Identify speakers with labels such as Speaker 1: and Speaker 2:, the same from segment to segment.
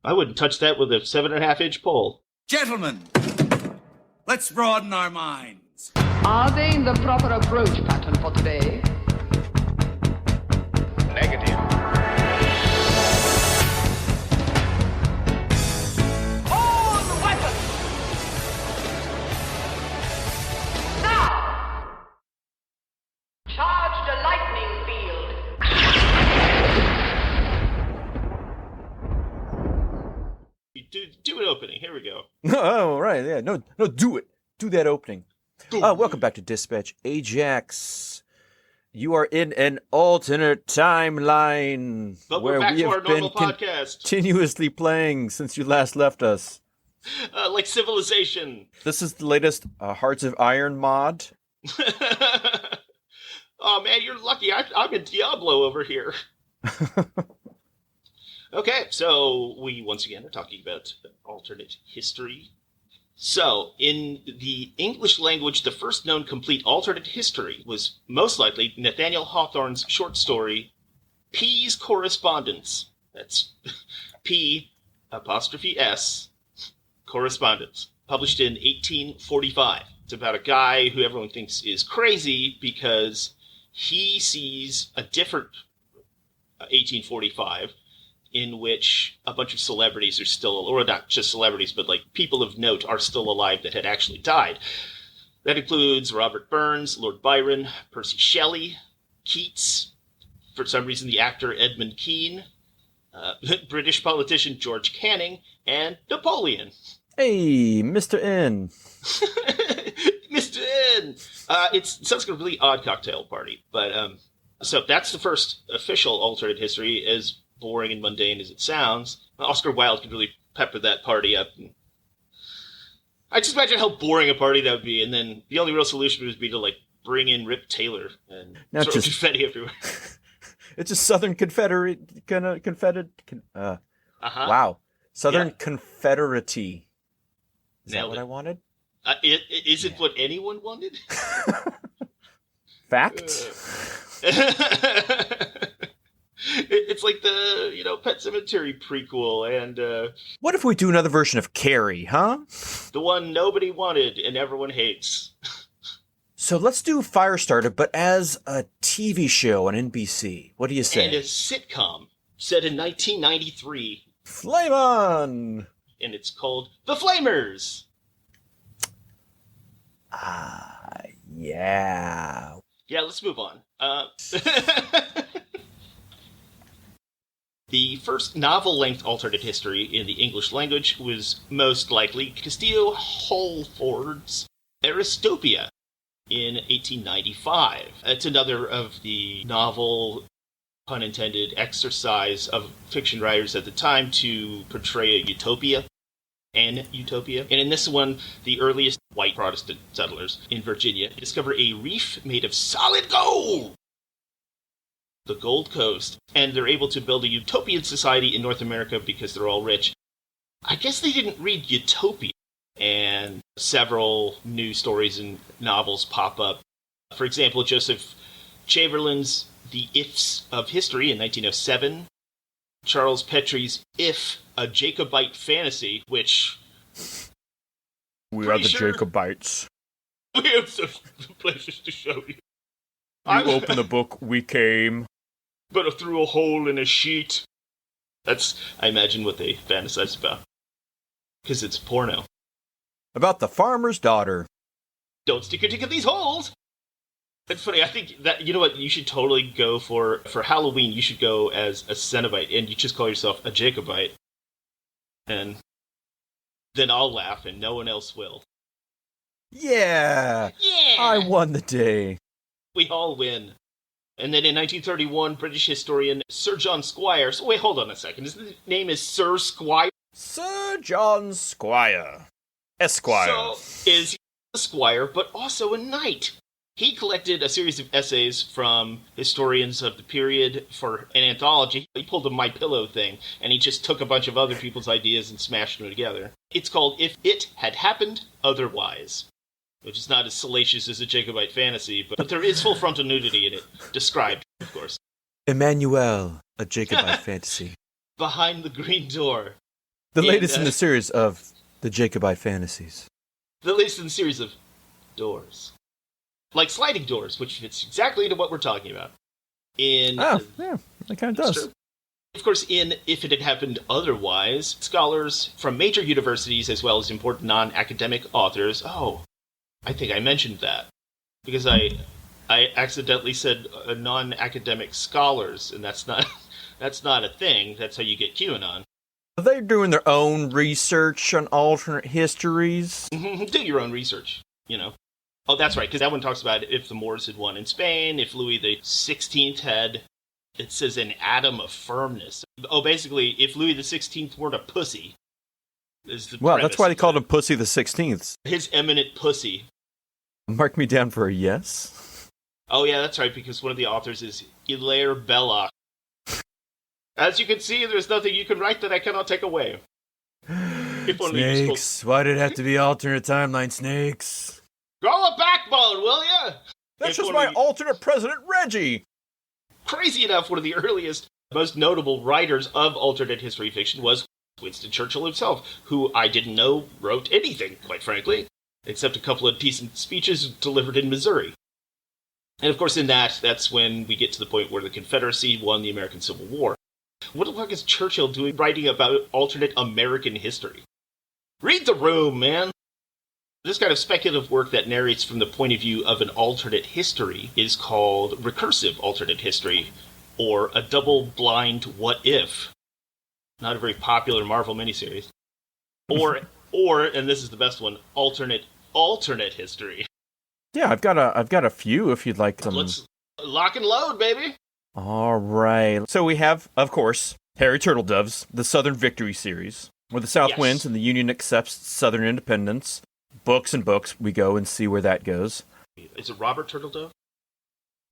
Speaker 1: I wouldn't touch that with a 7.5-inch pole.
Speaker 2: Gentlemen, let's broaden our minds.
Speaker 3: Are they in the proper approach pattern for today?
Speaker 4: Negative.
Speaker 3: Hold the weapon! Now! Charge the lightning field.
Speaker 1: Do an opening. Here we go.
Speaker 5: Oh, right, yeah. No, do it. Do that opening. Welcome back to Dispatch Ajax. You are in an alternate timeline
Speaker 1: But
Speaker 5: where
Speaker 1: we're back
Speaker 5: we
Speaker 1: to our
Speaker 5: have been
Speaker 1: normal podcast.
Speaker 5: continuously playing since you last left us.
Speaker 1: Like Civilization.
Speaker 5: This is the latest Hearts of Iron mod.
Speaker 1: Oh, man, you're lucky. I'm in Diablo over here. Okay, so we once again are talking about alternate history. So, in the English language, the first known complete alternate history was most likely Nathaniel Hawthorne's short story, P's Correspondence. That's P'(S), Correspondence, published in 1845. It's about a guy who everyone thinks is crazy because he sees a different 1845 in which a bunch of celebrities are still, or not just celebrities, but like people of note are still alive that had actually died. That includes Robert Burns, Lord Byron, Percy Shelley, Keats, for some reason the actor Edmund Kean, British politician George Canning, and Napoleon.
Speaker 5: Hey, Mr. N.
Speaker 1: Mr. N! It sounds like a really odd cocktail party, but so that's the first official alternate history, as boring and mundane as it sounds. Oscar Wilde could really pepper that party up. I just imagine how boring a party that would be, and then the only real solution would be to like bring in Rip Taylor and
Speaker 5: Not
Speaker 1: throw
Speaker 5: just-
Speaker 1: confetti everywhere.
Speaker 5: It's a Southern Confederate, wow. Southern
Speaker 1: Yeah.
Speaker 5: Confederacy. Is
Speaker 1: Nailed
Speaker 5: that what
Speaker 1: it.
Speaker 5: I wanted?
Speaker 1: Is it what anyone wanted?
Speaker 5: Fact?
Speaker 1: It's like the, Pet Sematary prequel and
Speaker 5: What if we do another version of Carrie, huh?
Speaker 1: the one nobody wanted and everyone hates.
Speaker 5: So let's do Firestarter, but as a TV show on NBC. What do you say?
Speaker 1: And a sitcom set in 1993,
Speaker 5: Flame on!
Speaker 1: and it's called The Flamers.
Speaker 5: Yeah.
Speaker 1: Yeah, let's move on. The first novel-length alternate history in the English language was most likely Castillo Holford's Aristopia in 1895. It's another of the novel, pun intended, exercise of fiction writers at the time to portray a utopia. An utopia. And in this one, the earliest white Protestant settlers in Virginia discover a reef made of solid gold, the Gold Coast, and they're able to build a utopian society in North America because they're all rich. I guess they didn't read Utopia, and several new stories and novels pop up. For example, Joseph Chamberlain's The Ifs of History in 1907, Charles Petrie's If, a Jacobite Fantasy, which...
Speaker 5: We
Speaker 1: are the
Speaker 5: Jacobites.
Speaker 1: We have some places to show you.
Speaker 5: You open the book, we came.
Speaker 1: But through a hole in a sheet. That's, I imagine, what they fantasize about. Because it's porno.
Speaker 5: About the farmer's daughter.
Speaker 1: Don't stick your dick in these holes! It's funny, I think that, you know what, you should totally go for Halloween, you should go as a Cenobite, and you just call yourself a Jacobite. And then I'll laugh, and no one else will.
Speaker 5: Yeah!
Speaker 1: Yeah!
Speaker 5: I won the day.
Speaker 1: We all win. And then in 1931, British historian Sir John Squire... So wait, hold on a second. His name is Sir Squire?
Speaker 5: Sir John Squire. Esquire.
Speaker 1: So is he a squire, but also a knight. He collected a series of essays from historians of the period for an anthology. He pulled a My Pillow thing, and he just took a bunch of other people's ideas and smashed them together. It's called If It Had Happened Otherwise, which is not as salacious as a Jacobite fantasy, but there is full frontal nudity in it, described, of course.
Speaker 5: Emmanuel, a Jacobite fantasy.
Speaker 1: Behind the green door,
Speaker 5: The latest in the series of the Jacobite fantasies.
Speaker 1: The latest in the series of doors. Like sliding doors, which fits exactly into what we're talking about.
Speaker 5: Yeah, it kind of does.
Speaker 1: True. Of course, If It Had Happened Otherwise, scholars from major universities as well as important non-academic authors... Oh, I think I mentioned that. Because I accidentally said non-academic scholars, and that's not a thing. That's how you get QAnon.
Speaker 5: Are they doing their own research on alternate histories?
Speaker 1: Do your own research, Oh, that's right, because that one talks about if the Moors had won in Spain, if Louis XVI had, it says, an atom of firmness. Oh, basically, if Louis XVI weren't a pussy, is the
Speaker 5: Well, that's why they
Speaker 1: premise.
Speaker 5: called him Pussy the 16th.
Speaker 1: His eminent pussy.
Speaker 5: Mark me down for a yes.
Speaker 1: Oh, yeah, that's right, because one of the authors is Hilaire Belloc. As you can see, there's nothing you can write that I cannot take away. If only you spoke-
Speaker 5: Snakes. Why did it have to be alternate timeline snakes?
Speaker 1: Grow a backbone, will ya?
Speaker 5: That's
Speaker 1: If
Speaker 5: just
Speaker 1: one
Speaker 5: my
Speaker 1: of the-
Speaker 5: alternate president, Reggie.
Speaker 1: Crazy enough, one of the earliest, most notable writers of alternate history fiction was Winston Churchill himself, who I didn't know wrote anything, quite frankly, except a couple of decent speeches delivered in Missouri. And of course, that's when we get to the point where the Confederacy won the American Civil War. What the fuck is Churchill doing writing about alternate American history? Read the room, man! This kind of speculative work that narrates from the point of view of an alternate history is called recursive alternate history, or a double-blind what-if. Not a very popular Marvel miniseries. Or, and this is the best one, alternate history.
Speaker 5: Yeah, I've got a few if you'd like some.
Speaker 1: Let's lock and load, baby!
Speaker 5: All right. So we have, of course, Harry Turtledove's The Southern Victory series, where the South
Speaker 1: Yes.
Speaker 5: wins and the Union accepts Southern independence. Books and books. We go and see where that goes.
Speaker 1: Is it Robert Turtledove?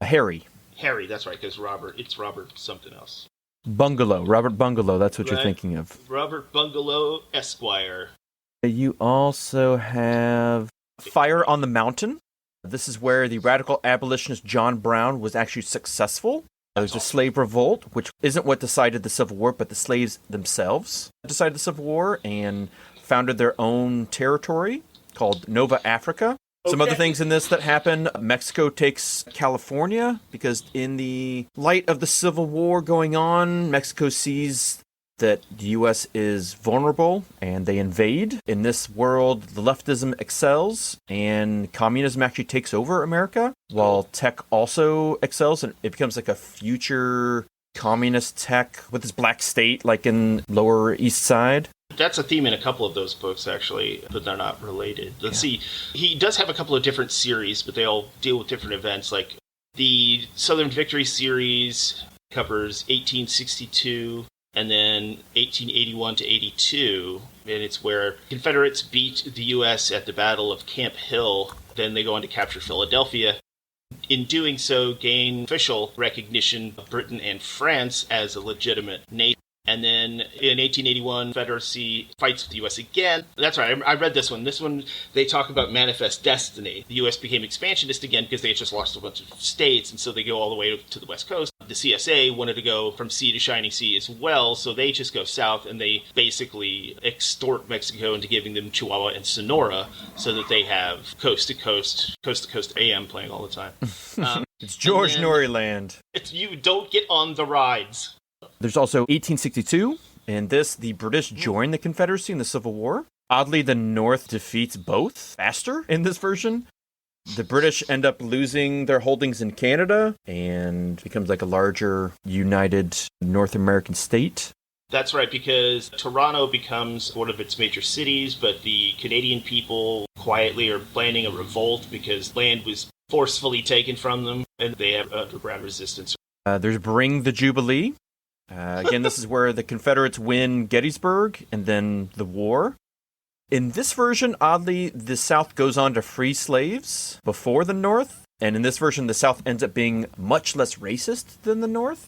Speaker 5: Harry.
Speaker 1: Harry, that's right, because it's Robert something else.
Speaker 5: Bungalow. Robert Bungalow. That's what you're
Speaker 1: Right.
Speaker 5: thinking of.
Speaker 1: Robert Bungalow Esquire.
Speaker 5: You also have Fire on the Mountain. This is where the radical abolitionist John Brown was actually successful. There's a slave revolt, which isn't what decided the Civil War, but the slaves themselves decided the Civil War and founded their own territory called Nova Africa. Some other things in this that happen. Mexico takes California because in the light of the Civil War going on, Mexico sees that the U.S. is vulnerable and they invade. In this world, the leftism excels and communism actually takes over America, while tech also excels and it becomes like a future communist tech with this black state like in Lower East Side.
Speaker 1: That's a theme in a couple of those books, actually, but they're not related. Let's see. He does have a couple of different series, but they all deal with different events. Like the Southern Victory series covers 1862 and then 1881 to 82, and it's where Confederates beat the U.S. at the Battle of Camp Hill. Then they go on to capture Philadelphia. In doing so, gain official recognition of Britain and France as a legitimate nation. And then in 1881, Confederacy fights with the U.S. again. That's right, I read this one. This one, they talk about manifest destiny. The U.S. became expansionist again because they had just lost a bunch of states, and so they go all the way to the West Coast. The CSA wanted to go from sea to shining sea as well, so they just go south, and they basically extort Mexico into giving them Chihuahua and Sonora so that they have coast-to-coast AM playing all the time.
Speaker 5: It's George Norrie land.
Speaker 1: You don't get on the rides.
Speaker 5: There's also 1862. In this, the British join the Confederacy in the Civil War. Oddly, the North defeats both faster in this version. The British end up losing their holdings in Canada and becomes like a larger united North American state.
Speaker 1: That's right, because Toronto becomes one of its major cities, but the Canadian people quietly are planning a revolt because land was forcefully taken from them, and they have underground resistance.
Speaker 5: There's Bring the Jubilee. Again, this is where the Confederates win Gettysburg and then the war. In this version, oddly, the South goes on to free slaves before the North. And in this version, the South ends up being much less racist than the North.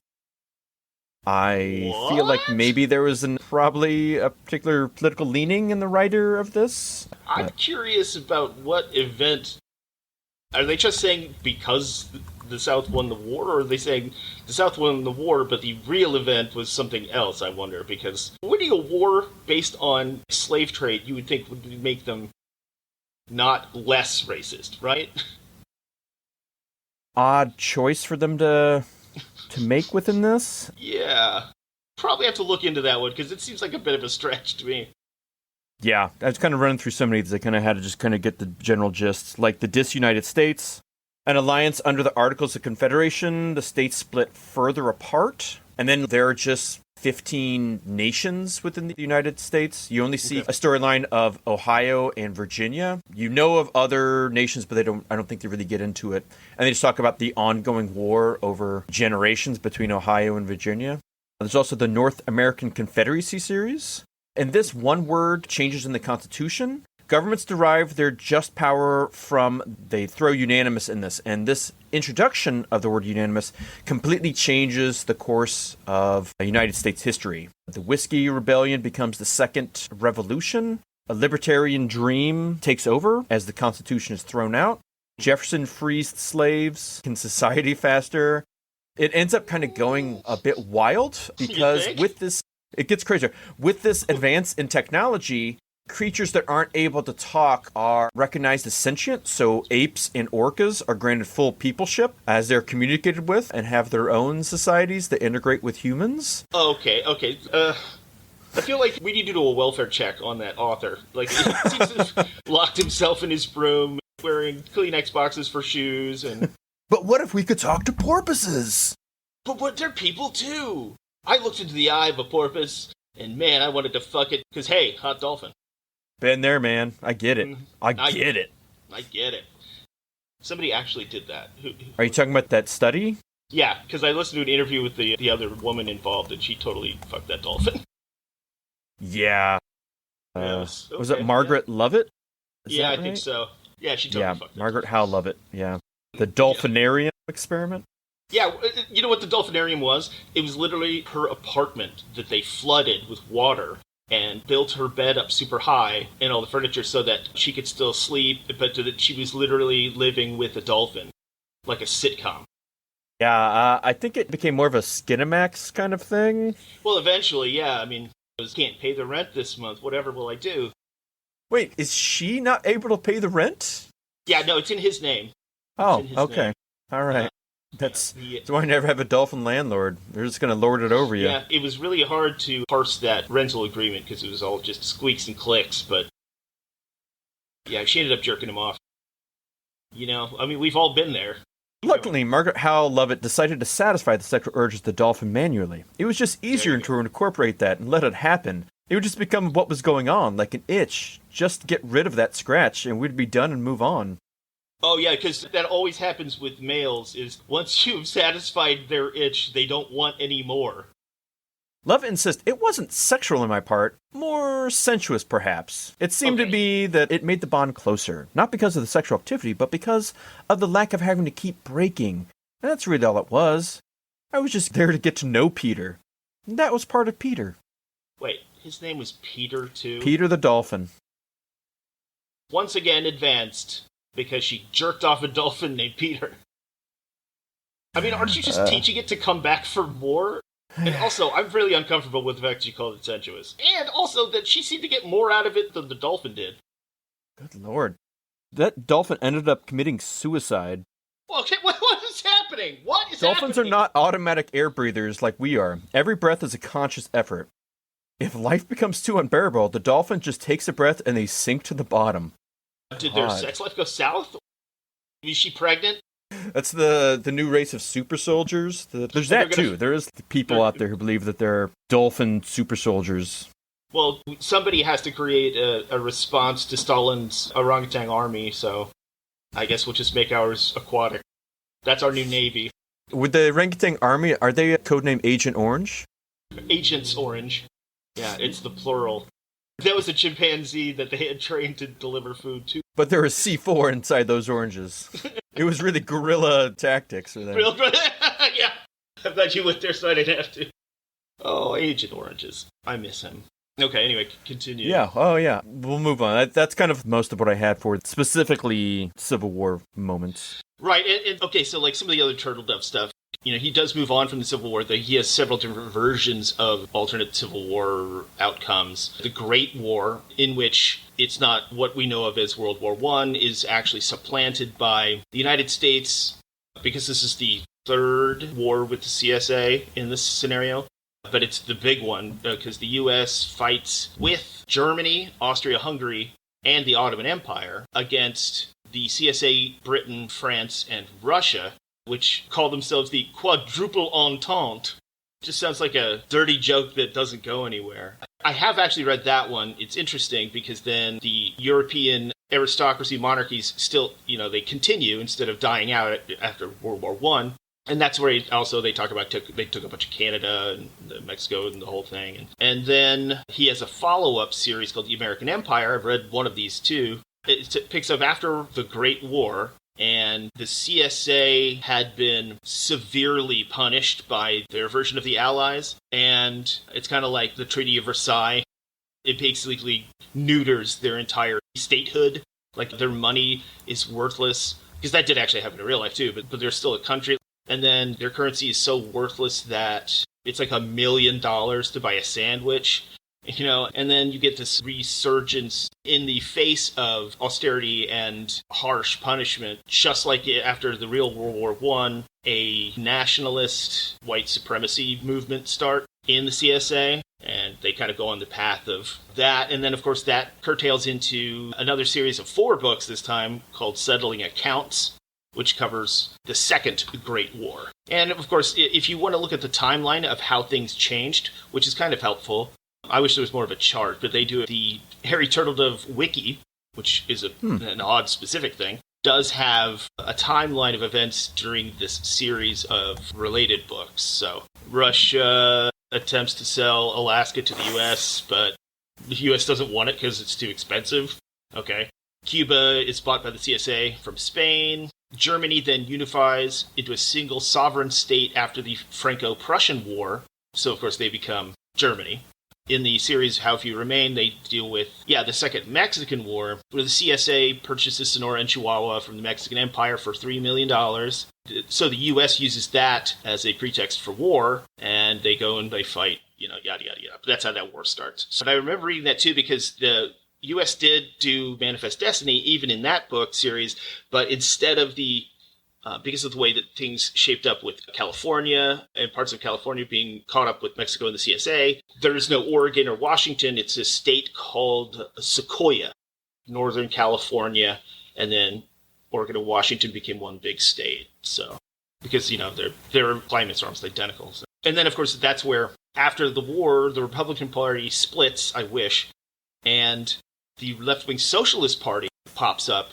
Speaker 5: I feel like maybe there was probably a particular political leaning in the writer of this.
Speaker 1: I'm curious about what event... Are they just saying because the South won the war, or are they saying the South won the war, but the real event was something else, I wonder? Because winning a war based on slave trade, you would think would make them not less racist, right?
Speaker 5: Odd choice for them to make within this.
Speaker 1: Yeah. Probably have to look into that one, because it seems like a bit of a stretch to me.
Speaker 5: Yeah, I was kind of running through so many of these, I kind of had to just kind of get the general gist. Like the disunited states, an alliance under the Articles of Confederation, the states split further apart, and then there are just 15 nations within the United States. You only see a storyline of Ohio and Virginia. You know of other nations, but I don't think they really get into it. And they just talk about the ongoing war over generations between Ohio and Virginia. There's also the North American Confederacy series. And this one word changes in the Constitution. Governments derive their just power from, they throw unanimous in this. And this introduction of the word unanimous completely changes the course of United States history. The Whiskey Rebellion becomes the Second Revolution. A libertarian dream takes over as the Constitution is thrown out. Jefferson frees slaves. Can society faster? It ends up kind of going a bit wild because with this, it gets crazier. With this advance in technology, creatures that aren't able to talk are recognized as sentient. So apes and orcas are granted full peopleship as they're communicated with and have their own societies that integrate with humans.
Speaker 1: Okay. I feel like we need to do a welfare check on that author. Like, he seems to have locked himself in his room, wearing Kleenex boxes for shoes, and...
Speaker 5: But what if we could talk to porpoises?
Speaker 1: But they're people, too. I looked into the eye of a porpoise, and man, I wanted to fuck it, because, hey, hot dolphin.
Speaker 5: Been there, man. I get it. I get it. Somebody actually did that. Are you talking about that study?
Speaker 1: Yeah, because I listened to an interview with the other woman involved, and she totally fucked that dolphin.
Speaker 5: Yeah.
Speaker 1: Yes.
Speaker 5: Was it Margaret Lovett?
Speaker 1: Yeah, I think so. Yeah, she totally fucked that.
Speaker 5: Margaret Howe Lovett, yeah. The dolphinarium experiment?
Speaker 1: Yeah, you know what the dolphinarium was? It was literally her apartment that they flooded with water and built her bed up super high and all the furniture so that she could still sleep, but that she was literally living with a dolphin, like a sitcom.
Speaker 5: Yeah, I think it became more of a Skinamax kind of thing.
Speaker 1: Well, eventually, yeah. I mean, I can't pay the rent this month. Whatever will I do?
Speaker 5: Wait, is she not able to pay the rent?
Speaker 1: Yeah, no, it's in his name.
Speaker 5: Oh, okay. Name. All right. That's why I never have a dolphin landlord. They're just going to lord it over you.
Speaker 1: Yeah, it was really hard to parse that rental agreement because it was all just squeaks and clicks, but yeah, she ended up jerking him off. You know, I mean, we've all been there.
Speaker 5: Luckily, Margaret Howe Lovett decided to satisfy the sexual urges of the dolphin manually. It was just easier to incorporate that and let it happen. It would just become what was going on, like an itch. Just get rid of that scratch and we'd be done and move on.
Speaker 1: Oh, yeah, because that always happens with males, is once you've satisfied their itch, they don't want any more.
Speaker 5: Love insists it wasn't sexual on my part, more sensuous perhaps. It seemed to be that it made the bond closer, not because of the sexual activity, but because of the lack of having to keep breaking. And that's really all it was. I was just there to get to know Peter. And that was part of Peter.
Speaker 1: Wait, his name was Peter, too?
Speaker 5: Peter the dolphin.
Speaker 1: Once again advanced, because she jerked off a dolphin named Peter. I mean, aren't you just teaching it to come back for more? And also, I'm really uncomfortable with the fact she called it sensuous. And also that she seemed to get more out of it than the dolphin did.
Speaker 5: Good lord. That dolphin ended up committing suicide.
Speaker 1: Okay, what is happening? What is
Speaker 5: Dolphins
Speaker 1: happening?
Speaker 5: are not automatic air breathers like we are. Every breath is a conscious effort. If life becomes too unbearable, the dolphin just takes a breath and they sink to the bottom.
Speaker 1: Did their sex life go south? Is she pregnant?
Speaker 5: That's the new race of super soldiers. There's that too. There is people out there who believe that they're dolphin super soldiers.
Speaker 1: Well, somebody has to create a response to Stalin's orangutan army, so I guess we'll just make ours aquatic. That's our new navy.
Speaker 5: With the orangutan army, are they codenamed Agent Orange?
Speaker 1: Agents Orange. Yeah, it's the plural. That was a chimpanzee that they had trained to deliver food to.
Speaker 5: But there was C4 inside those oranges. It was really guerrilla tactics.
Speaker 1: Yeah. I'm glad you went there so I didn't have to. Oh, Agent Oranges. I miss him. Okay, anyway, continue.
Speaker 5: Yeah, oh yeah. We'll move on. That's kind of most of what I had for specifically Civil War moments.
Speaker 1: Right, and okay, so like some of the other Turtledove stuff, he does move on from the Civil War. He has several different versions of alternate Civil War outcomes. The Great War, in which it's not what we know of as World War I, is actually supplanted by the United States, because this is the third war with the CSA in this scenario. But it's the big one, because the U.S. fights with Germany, Austria-Hungary, and the Ottoman Empire against the CSA, Britain, France, and Russia, which call themselves the Quadruple Entente. Just sounds like a dirty joke that doesn't go anywhere. I have actually read that one. It's interesting because then the European aristocracy monarchies still, they continue instead of dying out after World War I. And that's where they talk about they took a bunch of Canada and Mexico and the whole thing. And then he has a follow-up series called The American Empire. I've read one of these too. It picks up after the Great War, and the CSA had been severely punished by their version of the Allies. And it's kind of like the Treaty of Versailles. It basically neuters their entire statehood. Like their money is worthless. Because that did actually happen in real life too, but they're still a country. And then their currency is so worthless that it's like $1 million to buy a sandwich, and then you get this resurgence in the face of austerity and harsh punishment, just like after the real World War I, a nationalist white supremacy movement start in the CSA, and they kind of go on the path of that. And then, of course, that curtails into another series of 4 books this time called Settling Accounts, which covers the Second Great War. And, of course, if you want to look at the timeline of how things changed, which is kind of helpful, I wish there was more of a chart, but they do the Harry Turtledove wiki, which is an odd specific thing, does have a timeline of events during this series of related books. So Russia attempts to sell Alaska to the U.S., but the U.S. doesn't want it because it's too expensive. Okay. Cuba is bought by the CSA from Spain. Germany then unifies into a single sovereign state after the Franco-Prussian War. So, of course, they become Germany. In the series How Few Remain, they deal with, the Second Mexican War, where the CSA purchases Sonora and Chihuahua from the Mexican Empire for $3 million. So the U.S. uses that as a pretext for war, and they go and they fight, yada, yada, yada. But that's how that war starts. So I remember reading that, too, because the U.S. did do Manifest Destiny, even in that book series, but instead of because of the way that things shaped up with California and parts of California being caught up with Mexico and the CSA, there is no Oregon or Washington. It's a state called Sequoia, Northern California, and then Oregon and Washington became one big state. So, because, their climates are almost identical. So. And then, of course, that's where, after the war, the Republican Party splits, I wish, and the left-wing Socialist Party pops up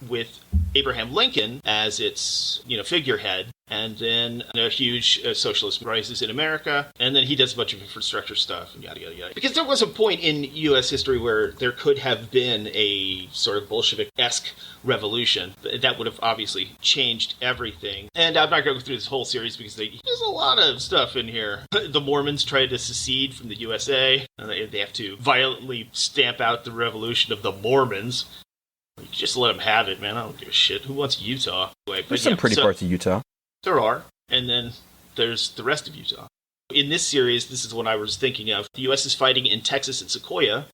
Speaker 1: with Abraham Lincoln as its, figurehead, and then a huge socialist rises in America, and then he does a bunch of infrastructure stuff, and yada, yada, yada. Because there was a point in U.S. history where there could have been a sort of Bolshevik-esque revolution. That would have obviously changed everything. And I'm not going to go through this whole series because there's a lot of stuff in here. The Mormons tried to secede from the USA, and they have to violently stamp out the revolution of the Mormons. You just let them have it, man. I don't give a shit. Who wants Utah? Anyway,
Speaker 5: there's some pretty parts of Utah.
Speaker 1: There are. And then there's the rest of Utah. In this series, this is what I was thinking of. The U.S. is fighting in Texas and Sequoia,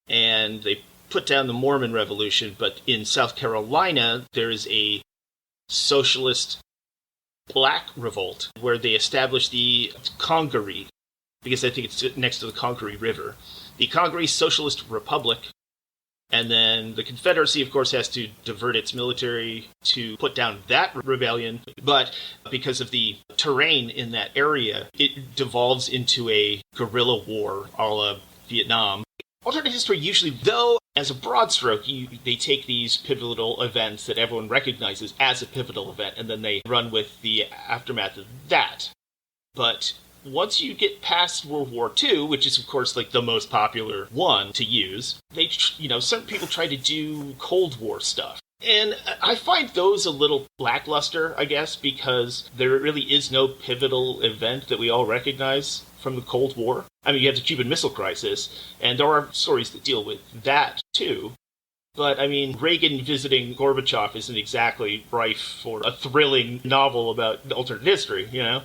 Speaker 1: and they put down the Mormon Revolution, but in South Carolina, there is a socialist black revolt where they established the Congaree, because I think it's next to the Congaree River. The Congaree Socialist Republic. And then the Confederacy, of course, has to divert its military to put down that rebellion. But because of the terrain in that area, it devolves into a guerrilla war a la Vietnam. Alternate history usually, though, as a broad stroke, they take these pivotal events that everyone recognizes as a pivotal event, and then they run with the aftermath of that. But once you get past World War II, which is, of course, like the most popular one to use, certain people try to do Cold War stuff. And I find those a little lackluster, I guess, because there really is no pivotal event that we all recognize from the Cold War. I mean, you have the Cuban Missile Crisis, and there are stories that deal with that, too. But, I mean, Reagan visiting Gorbachev isn't exactly rife for a thrilling novel about alternate history, you know?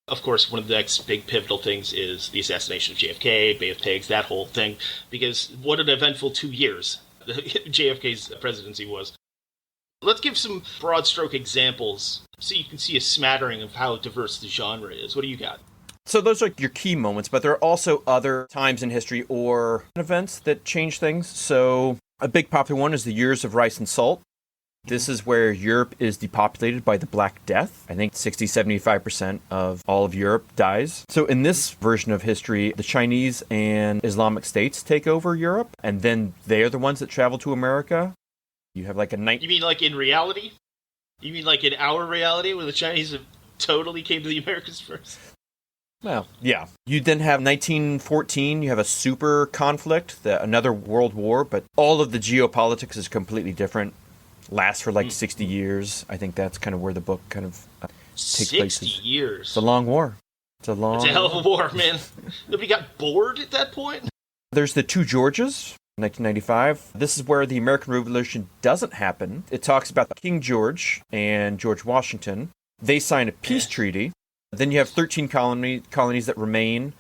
Speaker 1: Of course, one of the next big pivotal things is the assassination of JFK, Bay of Pigs, that whole thing. Because what an eventful 2 years JFK's presidency was. Let's give some broad stroke examples so you can see a smattering of how diverse the genre is. What do you got?
Speaker 5: So those are your key moments, but there are also other times in history or events that change things. So a big popular one is the Years of Rice and Salt. This is where Europe is depopulated by the Black Death. I think 60-75% of all of Europe dies. So in this version of history, the Chinese and Islamic states take over Europe, and then they are the ones that travel to America. You have like a
Speaker 1: You mean like in reality? You mean like in our reality where the Chinese totally came to the Americas first?
Speaker 5: Well, yeah. You then have 1914, you have a super conflict, another world war, but all of the geopolitics is completely different. Lasts for like 60 years. I think that's kind of where the book kind of takes place.
Speaker 1: 60 years?
Speaker 5: It's a long war. It's a
Speaker 1: hell of a war, man. Nobody got bored at that point?
Speaker 5: There's the Two Georges, 1995. This is where the American Revolution doesn't happen. It talks about King George and George Washington. They sign a peace treaty. Then you have 13 colonies that remain.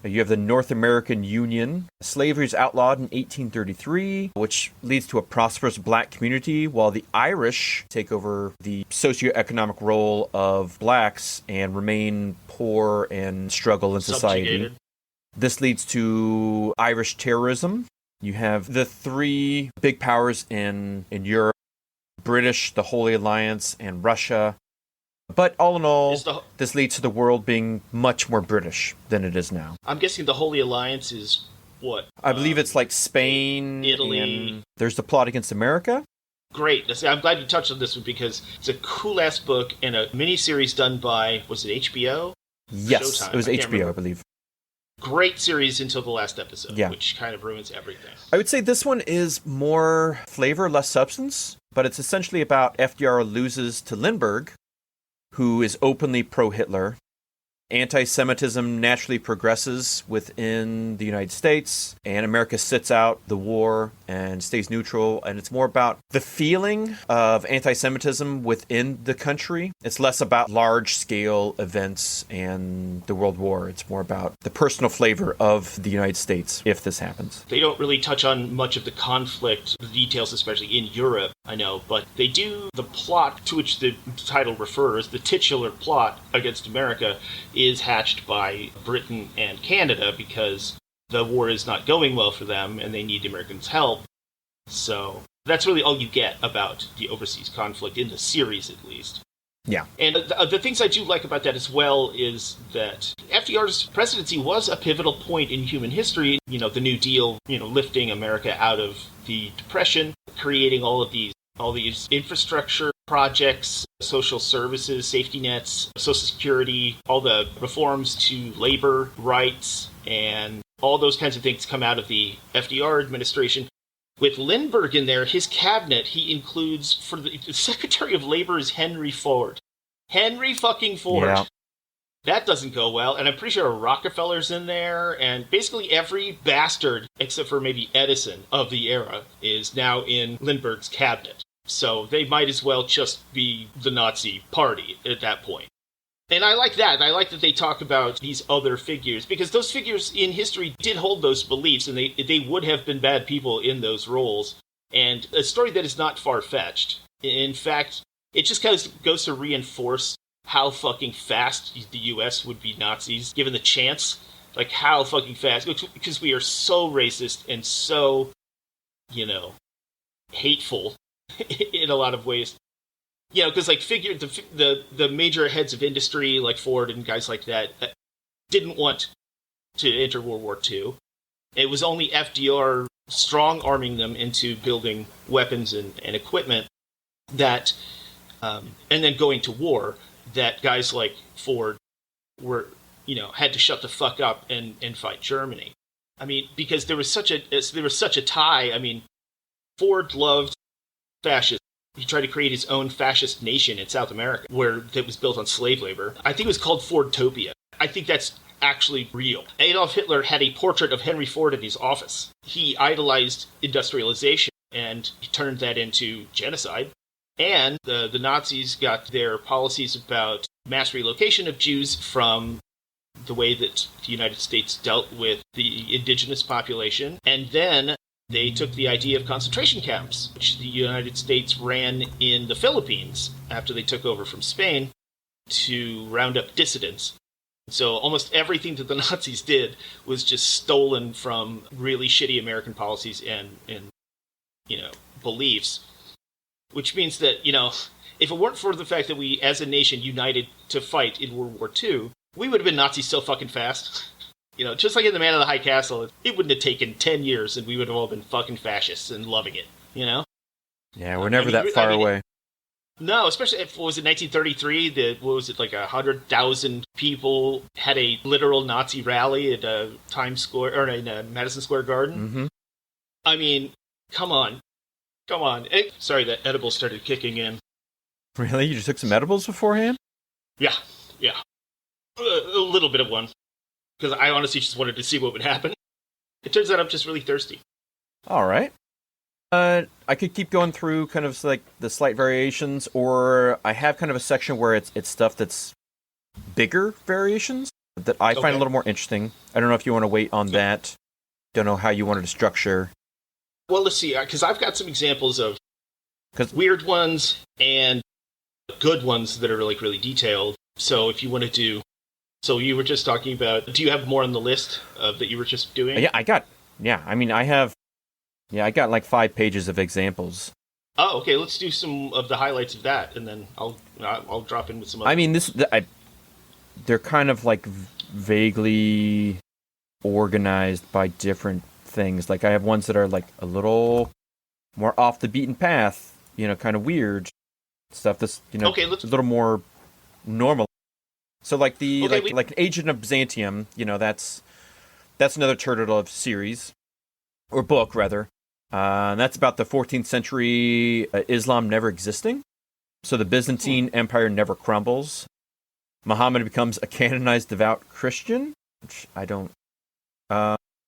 Speaker 5: You have the North American Union. Slavery is outlawed in 1833, which leads to a prosperous black community, while the Irish take over the socioeconomic role of blacks and remain poor and struggle in society.
Speaker 1: Subjugated.
Speaker 5: This leads to Irish terrorism. You have the three big powers in Europe, British, the Holy Alliance, and Russia. But all in all, this leads to the world being much more British than it is now.
Speaker 1: I'm guessing the Holy Alliance is what?
Speaker 5: I believe it's like Spain,
Speaker 1: Italy.
Speaker 5: And there's the plot against America.
Speaker 1: Great. I'm glad you touched on this one because it's a cool-ass book and a miniseries done by, was it HBO?
Speaker 5: Yes,
Speaker 1: Showtime.
Speaker 5: it was HBO,
Speaker 1: remember.
Speaker 5: I believe.
Speaker 1: Great series until the last episode,
Speaker 5: yeah.
Speaker 1: Which kind of ruins everything.
Speaker 5: I would say this one is more flavor, less substance, but it's essentially about FDR loses to Lindbergh, who is openly pro-Hitler. Anti-Semitism naturally progresses within the United States, and America sits out the war and stays neutral, and it's more about the feeling of anti-Semitism within the country. It's less about large-scale events and the World War. It's more about the personal flavor of the United States, if this happens.
Speaker 1: They don't really touch on much of the conflict, the details, especially in Europe, I know, but they do. The plot to which the title refers, the titular plot against America, is hatched by Britain and Canada because the war is not going well for them and they need the Americans' help. So that's really all you get about the overseas conflict in the series, at least.
Speaker 5: Yeah.
Speaker 1: And the things I do like about that as well is that FDR's presidency was a pivotal point in human history. You know, the New Deal, lifting America out of the Depression, creating all these infrastructure projects, social services, safety nets, Social Security, all the reforms to labor rights, and all those kinds of things come out of the FDR administration. With Lindbergh in there, his cabinet, he includes, for the Secretary of Labor is Henry Ford. Henry fucking Ford.
Speaker 5: Yeah.
Speaker 1: That doesn't go well. And I'm pretty sure Rockefeller's in there. And basically every bastard, except for maybe Edison of the era, is now in Lindbergh's cabinet. So they might as well just be the Nazi party at that point. And I like that. I like that they talk about these other figures, because those figures in history did hold those beliefs, and they would have been bad people in those roles. And a story that is not far-fetched. In fact, it just kind of goes to reinforce how fucking fast the U.S. would be Nazis, given the chance. Like, how fucking fast. Because we are so racist and so, hateful in a lot of ways. Because figure the major heads of industry like Ford and guys like that didn't want to enter World War II. It was only FDR strong-arming them into building weapons and equipment that, and then going to war, that guys like Ford were, had to shut the fuck up and fight Germany. I mean, because there was such a tie. I mean, Ford loved fascism. He tried to create his own fascist nation in South America, that was built on slave labor. I think it was called Fordtopia. I think that's actually real. Adolf Hitler had a portrait of Henry Ford in his office. He idolized industrialization and turned that into genocide. And the Nazis got their policies about mass relocation of Jews from the way that the United States dealt with the indigenous population. And then they took the idea of concentration camps, which the United States ran in the Philippines after they took over from Spain, to round up dissidents. So almost everything that the Nazis did was just stolen from really shitty American policies and beliefs. Which means that, if it weren't for the fact that we, as a nation, united to fight in World War II, we would have been Nazis so fucking fast. Just like in The Man in the High Castle, it wouldn't have taken 10 years and we would have all been fucking fascists and loving it,
Speaker 5: Yeah, we're never that far away.
Speaker 1: No, especially if, what was it, 1933, what was it, like 100,000 people had a literal Nazi rally at Times Square, or in Madison Square Garden?
Speaker 5: Mm-hmm.
Speaker 1: I mean, come on. Sorry, that edible started kicking in.
Speaker 5: Really? You just took some edibles beforehand?
Speaker 1: Yeah. A little bit of one. Because I honestly just wanted to see what would happen. It turns out I'm just really thirsty.
Speaker 5: All right. I could keep going through kind of like the slight variations, or I have kind of a section where it's stuff that's bigger variations that I find a little more interesting. I don't know if you want to wait on that. Don't know how you wanted to structure.
Speaker 1: Well, let's see, because I've got some examples of weird ones and good ones that are like really detailed. So if you want to do... So you were just talking about... Do you have more on the list that you were just doing?
Speaker 5: Yeah, I got like 5 pages of examples.
Speaker 1: Oh, okay. Let's do some of the highlights of that, and then I'll drop in with some other...
Speaker 5: I mean, they're kind of like vaguely organized by different things. Like I have ones that are like a little more off the beaten path, kind of weird stuff that's, a little more normal. So like like an Agent of Byzantium, that's another Turtledove series, or book rather. That's about the 14th century Islam never existing. So the Byzantine Empire never crumbles. Muhammad becomes a canonized devout Christian, which I don't...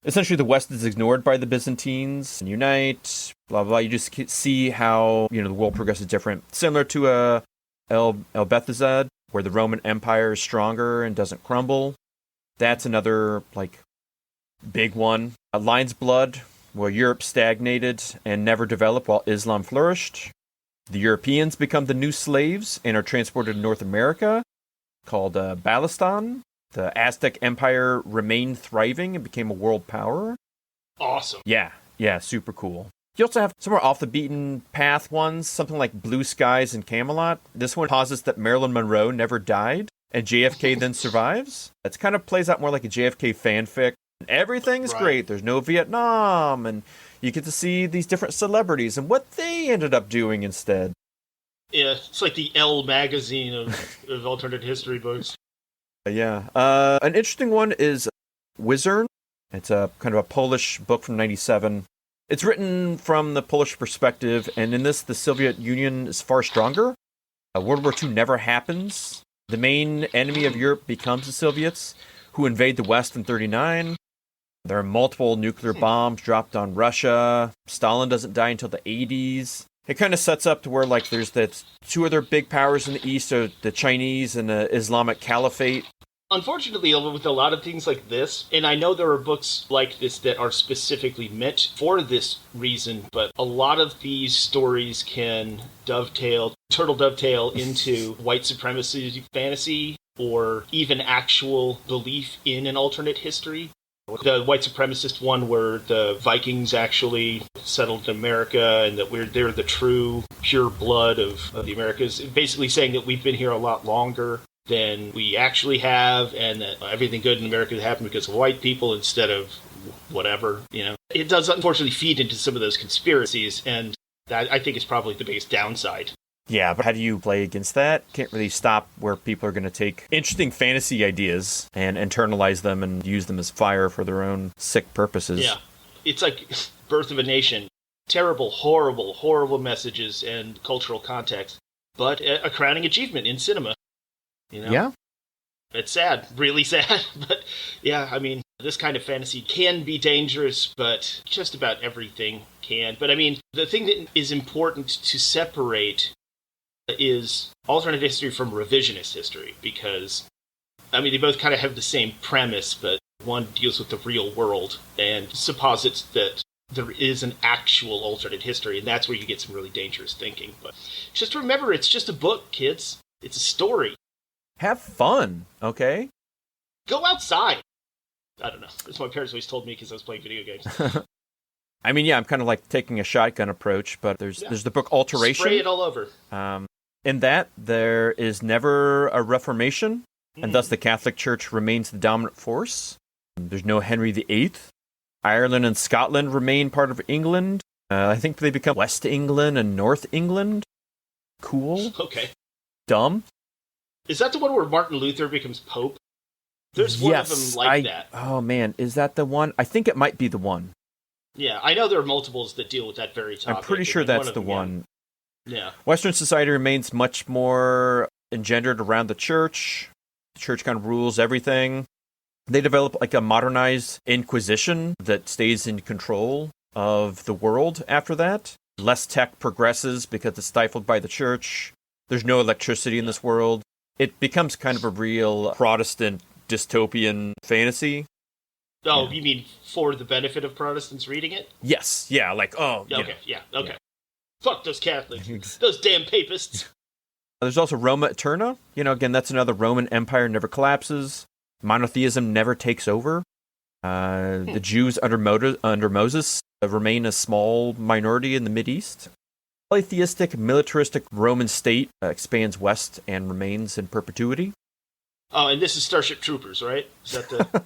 Speaker 5: essentially, the West is ignored by the Byzantines and unite, blah, blah. You just see how, the world progresses different. Similar to El Bethesda, where the Roman Empire is stronger and doesn't crumble. That's another, big one. Lion's Blood, where Europe stagnated and never developed while Islam flourished. The Europeans become the new slaves and are transported to North America, called Balistan. The Aztec Empire remained thriving and became a world power.
Speaker 1: Awesome.
Speaker 5: Yeah, super cool. You also have some more off-the-beaten-path ones, something like Blue Skies and Camelot. This one posits that Marilyn Monroe never died, and JFK then survives. It kind of plays out more like a JFK fanfic. Everything's great. There's no Vietnam, and you get to see these different celebrities and what they ended up doing instead.
Speaker 1: Yeah, it's like the Elle magazine of alternate history books.
Speaker 5: Yeah. An interesting one is Wizern. It's a kind of a Polish book from 1997. It's written from the Polish perspective, and in this, the Soviet Union is far stronger. World War II never happens. The main enemy of Europe becomes the Soviets, who invade the West in 1939. There are multiple nuclear bombs dropped on Russia. Stalin doesn't die until the 1980s. It kind of sets up to where, there's the 2 other big powers in the East, are the Chinese and the Islamic Caliphate.
Speaker 1: Unfortunately, with a lot of things like this, and I know there are books like this that are specifically meant for this reason, but a lot of these stories can turtle dovetail into white supremacy fantasy, or even actual belief in an alternate history. The white supremacist one where the Vikings actually settled in America and that they're the true, pure blood of the Americas, basically saying that we've been here a lot longer than we actually have, and that everything good in America happened because of white people instead of whatever, It does unfortunately feed into some of those conspiracies, and that I think is probably the biggest downside.
Speaker 5: Yeah, but how do you play against that? Can't really stop where people are going to take interesting fantasy ideas and internalize them and use them as fire for their own sick purposes.
Speaker 1: Yeah. It's like Birth of a Nation. Terrible, horrible, horrible messages and cultural context, but a crowning achievement in cinema.
Speaker 5: Yeah.
Speaker 1: It's sad, really sad, but yeah, I mean, This kind of fantasy can be dangerous, but just about everything can. But I mean, the thing that is important to separate is alternate history from revisionist history, because, I mean, they both kind of have the same premise, but one deals with the real world and supposits that there is an actual alternate history, and that's where you get some really dangerous thinking. But just remember, it's just a book, kids. It's a story.
Speaker 5: Have fun, okay?
Speaker 1: Go outside. I don't know. That's what my parents always told me because I was playing video games.
Speaker 5: I mean, yeah, I'm kind of like taking a shotgun approach, but there's the book Alteration.
Speaker 1: Spray it all over.
Speaker 5: In that, there is never a Reformation, and thus the Catholic Church remains the dominant force. There's no Henry VIII. Ireland and Scotland remain part of England. I think they become West England and North England. Cool.
Speaker 1: Okay.
Speaker 5: Dumb.
Speaker 1: Is that the one where Martin Luther becomes Pope? There's one of them like that.
Speaker 5: Oh, man. Is that the one? I think it might be the one.
Speaker 1: Yeah, I know there are multiples that deal with that very topic.
Speaker 5: I'm pretty sure that's the one.
Speaker 1: Yeah.
Speaker 5: Western society remains much more engendered around the church. The church kind of rules everything. They develop like a modernized Inquisition that stays in control of the world after that. Less tech progresses because it's stifled by the church. There's no electricity in this world. It becomes kind of a real Protestant dystopian fantasy.
Speaker 1: Oh,
Speaker 5: yeah.
Speaker 1: You mean for the benefit of Protestants reading it?
Speaker 5: Yes. Yeah, like, oh.
Speaker 1: Okay, okay. Fuck those Catholics. Those damn papists.
Speaker 5: There's also Roma Eterna. Again, that's another Roman Empire never collapses. Monotheism never takes over. The Jews under Moses remain a small minority in the Mideast. Polytheistic, militaristic Roman state expands west and remains in perpetuity.
Speaker 1: Oh, and this is Starship Troopers, right? Is that the...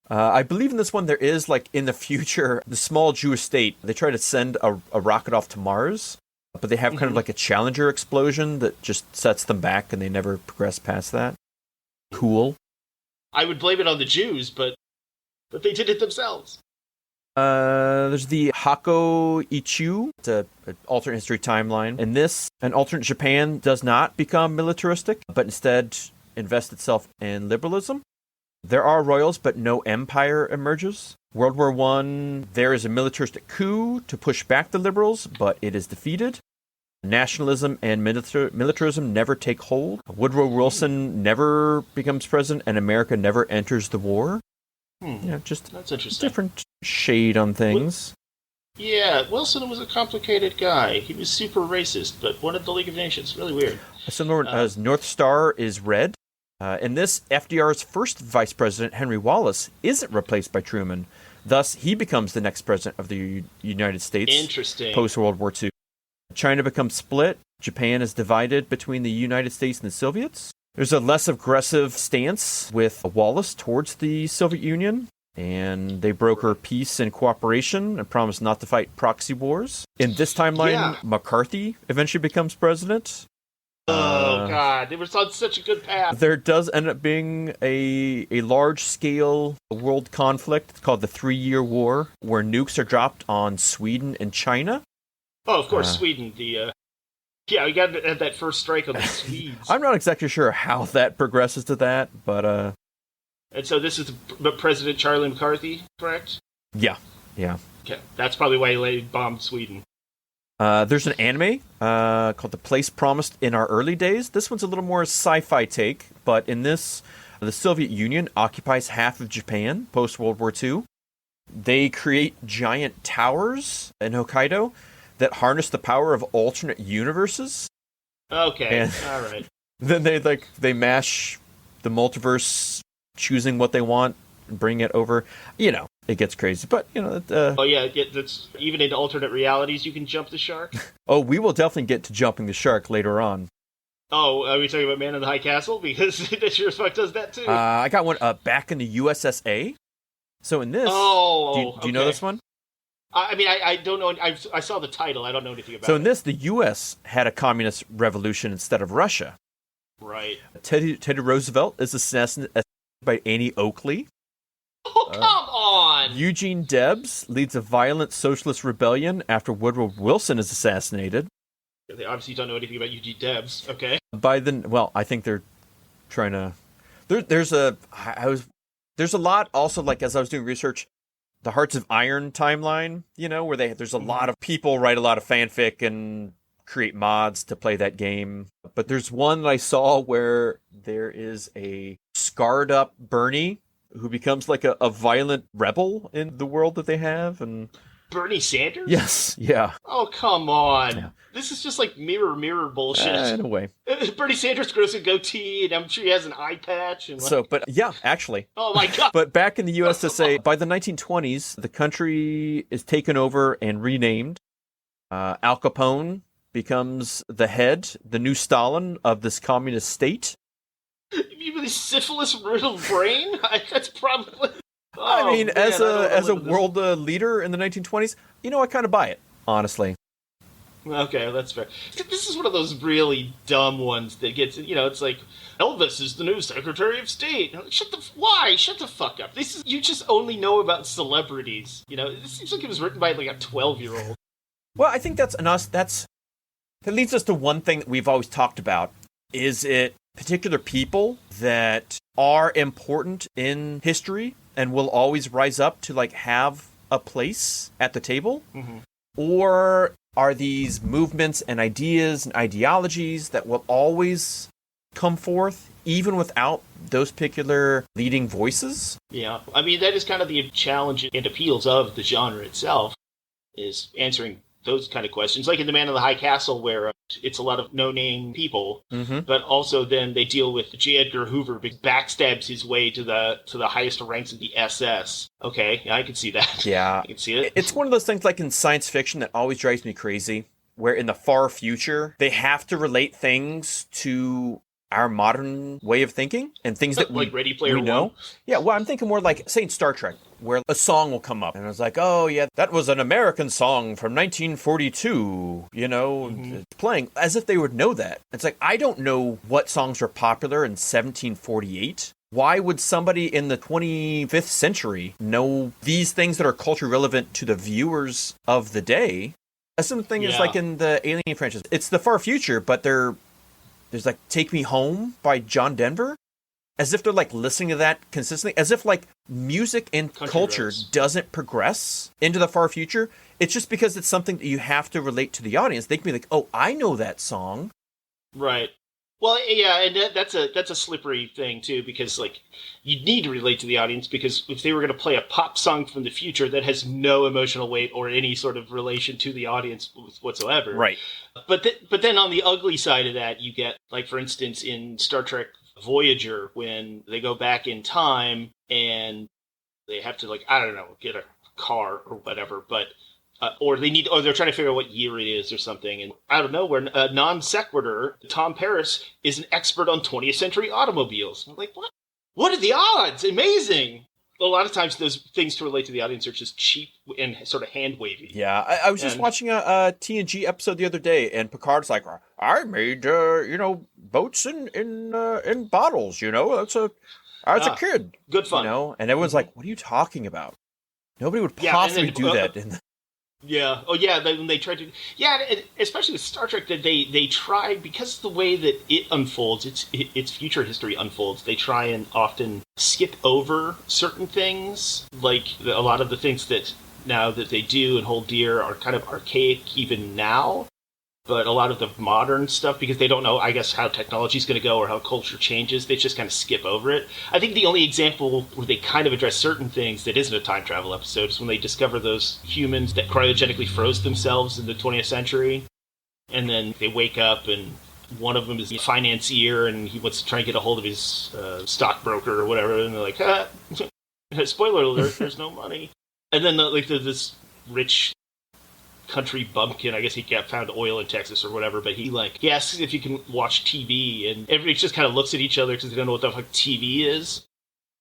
Speaker 5: I believe in this one there is, like, in the future, the small Jewish state, they try to send a rocket off to Mars, but they have kind of like a Challenger explosion that just sets them back and they never progress past that. Cool.
Speaker 1: I would blame it on the Jews, but they did it themselves.
Speaker 5: There's the Hako Ichu. It's an alternate history timeline. In this, an alternate Japan does not become militaristic, but instead invests itself in liberalism. There are royals, but no empire emerges. World War I, there is a militaristic coup to push back the liberals, but it is defeated. Nationalism and militarism never take hold. Woodrow Wilson never becomes president, and America never enters the war. Just
Speaker 1: that's interesting.
Speaker 5: Different shade on things.
Speaker 1: Yeah, Wilson was a complicated guy. He was super racist, but wanted the League of Nations. Really weird.
Speaker 5: Similar as North Star is red. In this, FDR's first vice president, Henry Wallace, isn't replaced by Truman. Thus, he becomes the next president of the United States.
Speaker 1: Interesting.
Speaker 5: Post-World War II. China becomes split. Japan is divided between the United States and the Soviets. There's a less aggressive stance with Wallace towards the Soviet Union, and they broker peace and cooperation and promise not to fight proxy wars. In this timeline, McCarthy eventually becomes president.
Speaker 1: Oh, God. They were on such a good path.
Speaker 5: There does end up being a large-scale world conflict called the 3-Year War, where nukes are dropped on Sweden and China.
Speaker 1: Oh, of course, Sweden. Yeah, we got to have that first strike on the Swedes.
Speaker 5: I'm not exactly sure how that progresses to that, but...
Speaker 1: And so this is President Charlie McCarthy, correct?
Speaker 5: Yeah.
Speaker 1: Okay, that's probably why he bombed Sweden.
Speaker 5: There's an anime called The Place Promised in Our Early Days. This one's a little more sci-fi take, but in this, the Soviet Union occupies half of Japan post-World War II. They create giant towers in Hokkaido that harness the power of alternate universes.
Speaker 1: Okay,
Speaker 5: and
Speaker 1: all right.
Speaker 5: Then they mash the multiverse, choosing what they want, and bring it over. It gets crazy, but
Speaker 1: that's even into alternate realities. You can jump the shark.
Speaker 5: Oh, we will definitely get to jumping the shark later on.
Speaker 1: Oh, are we talking about Man in the High Castle? Because it sure as fuck does that too.
Speaker 5: I got one back in the USSA. So in this, do you know this one?
Speaker 1: I mean, I don't know. I saw the title. I don't know anything about it.
Speaker 5: So in this, the U.S. had a communist revolution instead of Russia.
Speaker 1: Right.
Speaker 5: Teddy Roosevelt is assassinated by Annie Oakley.
Speaker 1: Oh, come on!
Speaker 5: Eugene Debs leads a violent socialist rebellion after Woodrow Wilson is assassinated.
Speaker 1: They obviously don't know anything about Eugene Debs. Okay.
Speaker 5: I think they're trying to... I was There's a lot also, like, as I was doing research, the Hearts of Iron timeline, where there's a lot of people write a lot of fanfic and create mods to play that game. But there's one that I saw where there is a scarred up Bernie who becomes like a violent rebel in the world that they have. And
Speaker 1: Bernie Sanders?
Speaker 5: yes, yeah.
Speaker 1: Oh, come on.
Speaker 5: Yeah.
Speaker 1: This is just like mirror bullshit.
Speaker 5: In a way.
Speaker 1: Bernie Sanders grows a goatee, and I'm sure he has an eye patch. And
Speaker 5: But yeah, actually.
Speaker 1: Oh my God.
Speaker 5: But back in the USSR, by the 1920s, the country is taken over and renamed. Al Capone becomes the head, the new Stalin of this communist state.
Speaker 1: You mean syphilis-riddled brain? That's probably...
Speaker 5: I mean, as a world leader in the 1920s, I kind of buy it, honestly.
Speaker 1: Okay, that's fair. This is one of those really dumb ones that gets, it's like, Elvis is the new Secretary of State. Why? Shut the fuck up. You just only know about celebrities. This seems like it was written by like a 12-year-old.
Speaker 5: Well, I think that leads us to one thing that we've always talked about. Is it particular people that are important in history and will always rise up to like have a place at the table? Mm-hmm. Or are these movements and ideas and ideologies that will always come forth even without those particular leading voices?
Speaker 1: Yeah. I mean, that is kind of the challenge and appeals of the genre itself, is answering those kind of questions. Like in The Man in the High Castle, where it's a lot of no-name people, mm-hmm. but also then they deal with J. Edgar Hoover, backstabs his way to the highest ranks of the SS. Okay, yeah, I can see that.
Speaker 5: Yeah.
Speaker 1: I can see it.
Speaker 5: It's one of those things like in science fiction that always drives me crazy, where in the far future, they have to relate things to our modern way of thinking and things that
Speaker 1: like Ready Player
Speaker 5: we know.
Speaker 1: One?
Speaker 5: Yeah, well, I'm thinking more like, say, in Star Trek, where a song will come up, and it's like, oh, yeah, that was an American song from 1942, mm-hmm. It's playing, as if they would know that. It's like, I don't know what songs were popular in 1748. Why would somebody in the 25th century know these things that are culturally relevant to the viewers of the day? A similar thing is like in the Alien franchise. It's the far future, but there's like Take Me Home by John Denver, as if they're like listening to that consistently, as if like music and culture doesn't progress into the far future. It's just because it's something that you have to relate to the audience. They can be like, oh, I know that song.
Speaker 1: Right. Well, yeah, and that's a slippery thing too, because like you need to relate to the audience, because if they were going to play a pop song from the future that has no emotional weight or any sort of relation to the audience whatsoever,
Speaker 5: right?
Speaker 1: But then on the ugly side of that, you get like, for instance, in Star Trek Voyager, when they go back in time and they have to, like, I don't know, get a car or whatever, but or they're trying to figure out what year it is or something, and I don't know, where non sequitur, Tom Paris is an expert on 20th century automobiles. I'm like, what? What are the odds? Amazing. A lot of times those things to relate to the audience are just cheap and sort of hand wavy.
Speaker 5: Yeah, I was just watching a TNG episode the other day, and Picard's like, I made boats in bottles. That's I was a kid.
Speaker 1: Good fun.
Speaker 5: And everyone's like, what are you talking about? Nobody would possibly do that.
Speaker 1: Yeah. Oh, yeah. When they try to, especially with Star Trek, that they try, because of the way that it unfolds, its future history unfolds. They try and often skip over certain things, like a lot of the things that now that they do and hold dear are kind of archaic even now. But a lot of the modern stuff, because they don't know, I guess, how technology is going to go or how culture changes, they just kind of skip over it. I think the only example where they kind of address certain things that isn't a time travel episode is when they discover those humans that cryogenically froze themselves in the 20th century. And then they wake up, and one of them is a financier, and he wants to try and get a hold of his stockbroker or whatever. And they're like, spoiler alert, there's no money. And then this rich country bumpkin, I guess he found oil in Texas or whatever, but he asks if you can watch TV, and everybody just kind of looks at each other because they don't know what the fuck TV is.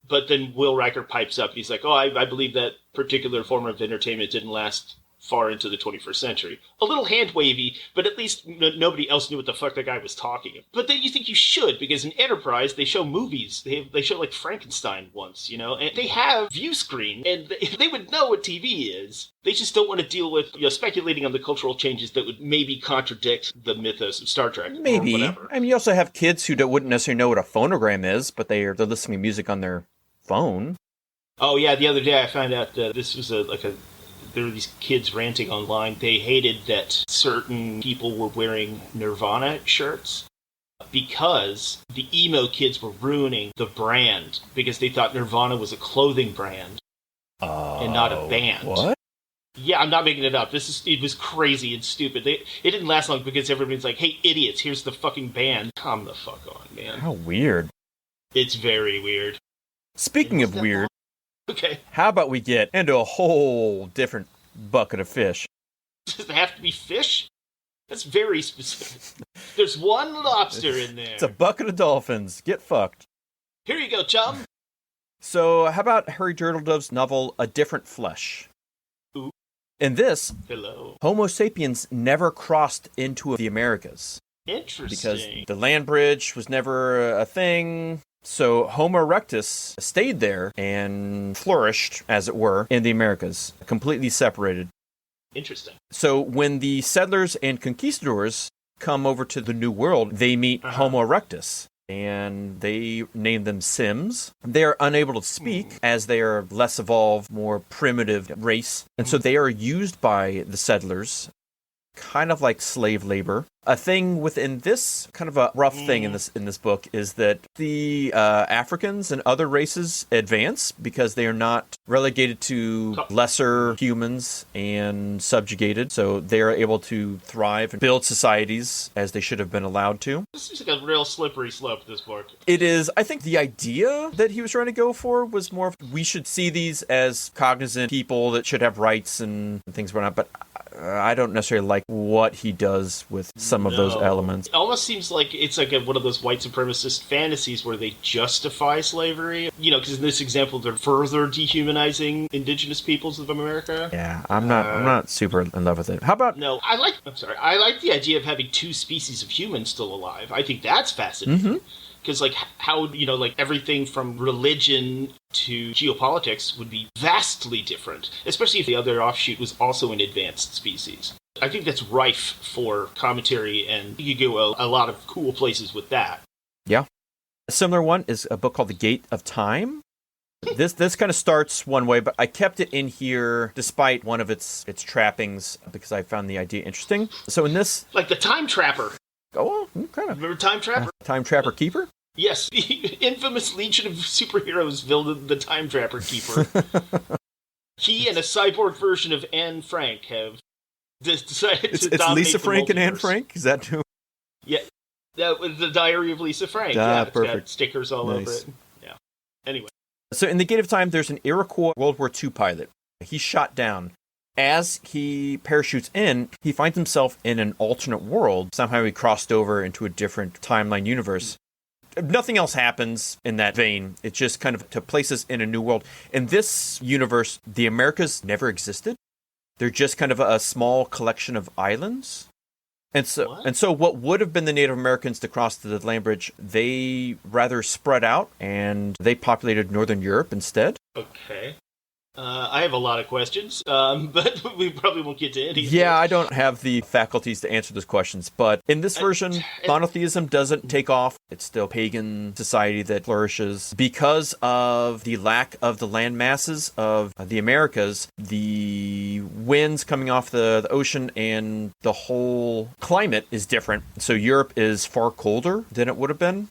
Speaker 1: But then Will Riker pipes up, he's like, oh, I believe that particular form of entertainment didn't last far into the 21st century. A little hand-wavy, but at least nobody else knew what the fuck that guy was talking about. But then you think you should, because in Enterprise, they show movies. They show, like, Frankenstein once, and they have view screen, and they would know what TV is. They just don't want to deal with, speculating on the cultural changes that would maybe contradict the mythos of Star Trek.
Speaker 5: Maybe.
Speaker 1: Or whatever.
Speaker 5: I mean, you also have kids who wouldn't necessarily know what a phonogram is, but they're listening to music on their phone.
Speaker 1: Oh yeah, the other day I found out that this was there were these kids ranting online. They hated that certain people were wearing Nirvana shirts because the emo kids were ruining the brand because they thought Nirvana was a clothing brand and not a band.
Speaker 5: What?
Speaker 1: Yeah, I'm not making it up. It was crazy and stupid. It didn't last long because everybody's like, hey, idiots, here's the fucking band. Come the fuck on, man.
Speaker 5: How weird.
Speaker 1: It's very weird.
Speaker 5: Speaking of weird,
Speaker 1: okay,
Speaker 5: how about we get into a whole different bucket of fish?
Speaker 1: Does it have to be fish? That's very specific. There's one lobster in there.
Speaker 5: It's a bucket of dolphins. Get fucked.
Speaker 1: Here you go, chum.
Speaker 5: So, how about Harry Turtledove's novel, A Different Flesh?
Speaker 1: Ooh.
Speaker 5: In this,
Speaker 1: Hello.
Speaker 5: Homo sapiens never crossed into the Americas.
Speaker 1: Interesting.
Speaker 5: Because the land bridge was never a thing. So Homo erectus stayed there and flourished, as it were, in the Americas, completely separated.
Speaker 1: Interesting.
Speaker 5: So when the settlers and conquistadors come over to the New World, they meet Homo erectus, and they name them Sims. They are unable to speak, as they are less evolved, more primitive race, and so they are used by the settlers, kind of like slave labor. A thing within this, kind of a rough thing in this book, is that the Africans and other races advance because they are not relegated to lesser humans and subjugated, so they are able to thrive and build societies as they should have been allowed to.
Speaker 1: This is like a real slippery slope, this book.
Speaker 5: It is. I think the idea that he was trying to go for was more of, we should see these as cognizant people that should have rights and things whatnot, but I don't necessarily like what he does with some of those elements.
Speaker 1: It almost seems like it's like one of those white supremacist fantasies where they justify slavery. You know, because in this example, they're further dehumanizing indigenous peoples of America.
Speaker 5: Yeah, I'm not super in love with it. How about...
Speaker 1: No, I like the idea of having two species of humans still alive. I think that's fascinating. Because, like, how, you know, like, everything from religion to geopolitics would be vastly different, especially if the other offshoot was also an advanced species. I think that's rife for commentary, and you could go a lot of cool places with that.
Speaker 5: Yeah. A similar one is a book called The Gate of Time. This kind of starts one way, but I kept it in here despite one of its trappings because I found the idea interesting. So in this...
Speaker 1: Like the Time Trapper.
Speaker 5: Oh, kind of.
Speaker 1: Remember Time Trapper?
Speaker 5: Time Trapper Keeper?
Speaker 1: Yes, the infamous legion of superheroes built the Time Trapper Keeper. He and a cyborg version of Anne Frank have decided to dominate
Speaker 5: It's Lisa Frank and Anne
Speaker 1: multiverse.
Speaker 5: Frank? Is that who?
Speaker 1: Yeah, that was the Diary of Lisa Frank. It's
Speaker 5: perfect.
Speaker 1: got stickers all over
Speaker 5: Nice.
Speaker 1: it. Yeah. Anyway.
Speaker 5: So in The Gate of Time, there's an Iroquois World War II pilot. He's shot down. As he parachutes in, he finds himself in an alternate world. Somehow he crossed over into a different timeline universe. Nothing else happens in that vein. It's just kind of to place us in a new world. In this universe, the Americas never existed. They're just kind of a small collection of islands. And so what would have been the Native Americans to cross the land bridge, they rather spread out and they populated Northern Europe instead.
Speaker 1: Okay. I have a lot of questions, but we probably won't get to any.
Speaker 5: Yeah, I don't have the faculties to answer those questions, but in this version, monotheism doesn't take off. It's still a pagan society that flourishes. Because of the lack of the land masses of the Americas, the winds coming off the ocean and the whole climate is different. So Europe is far colder than it would have been.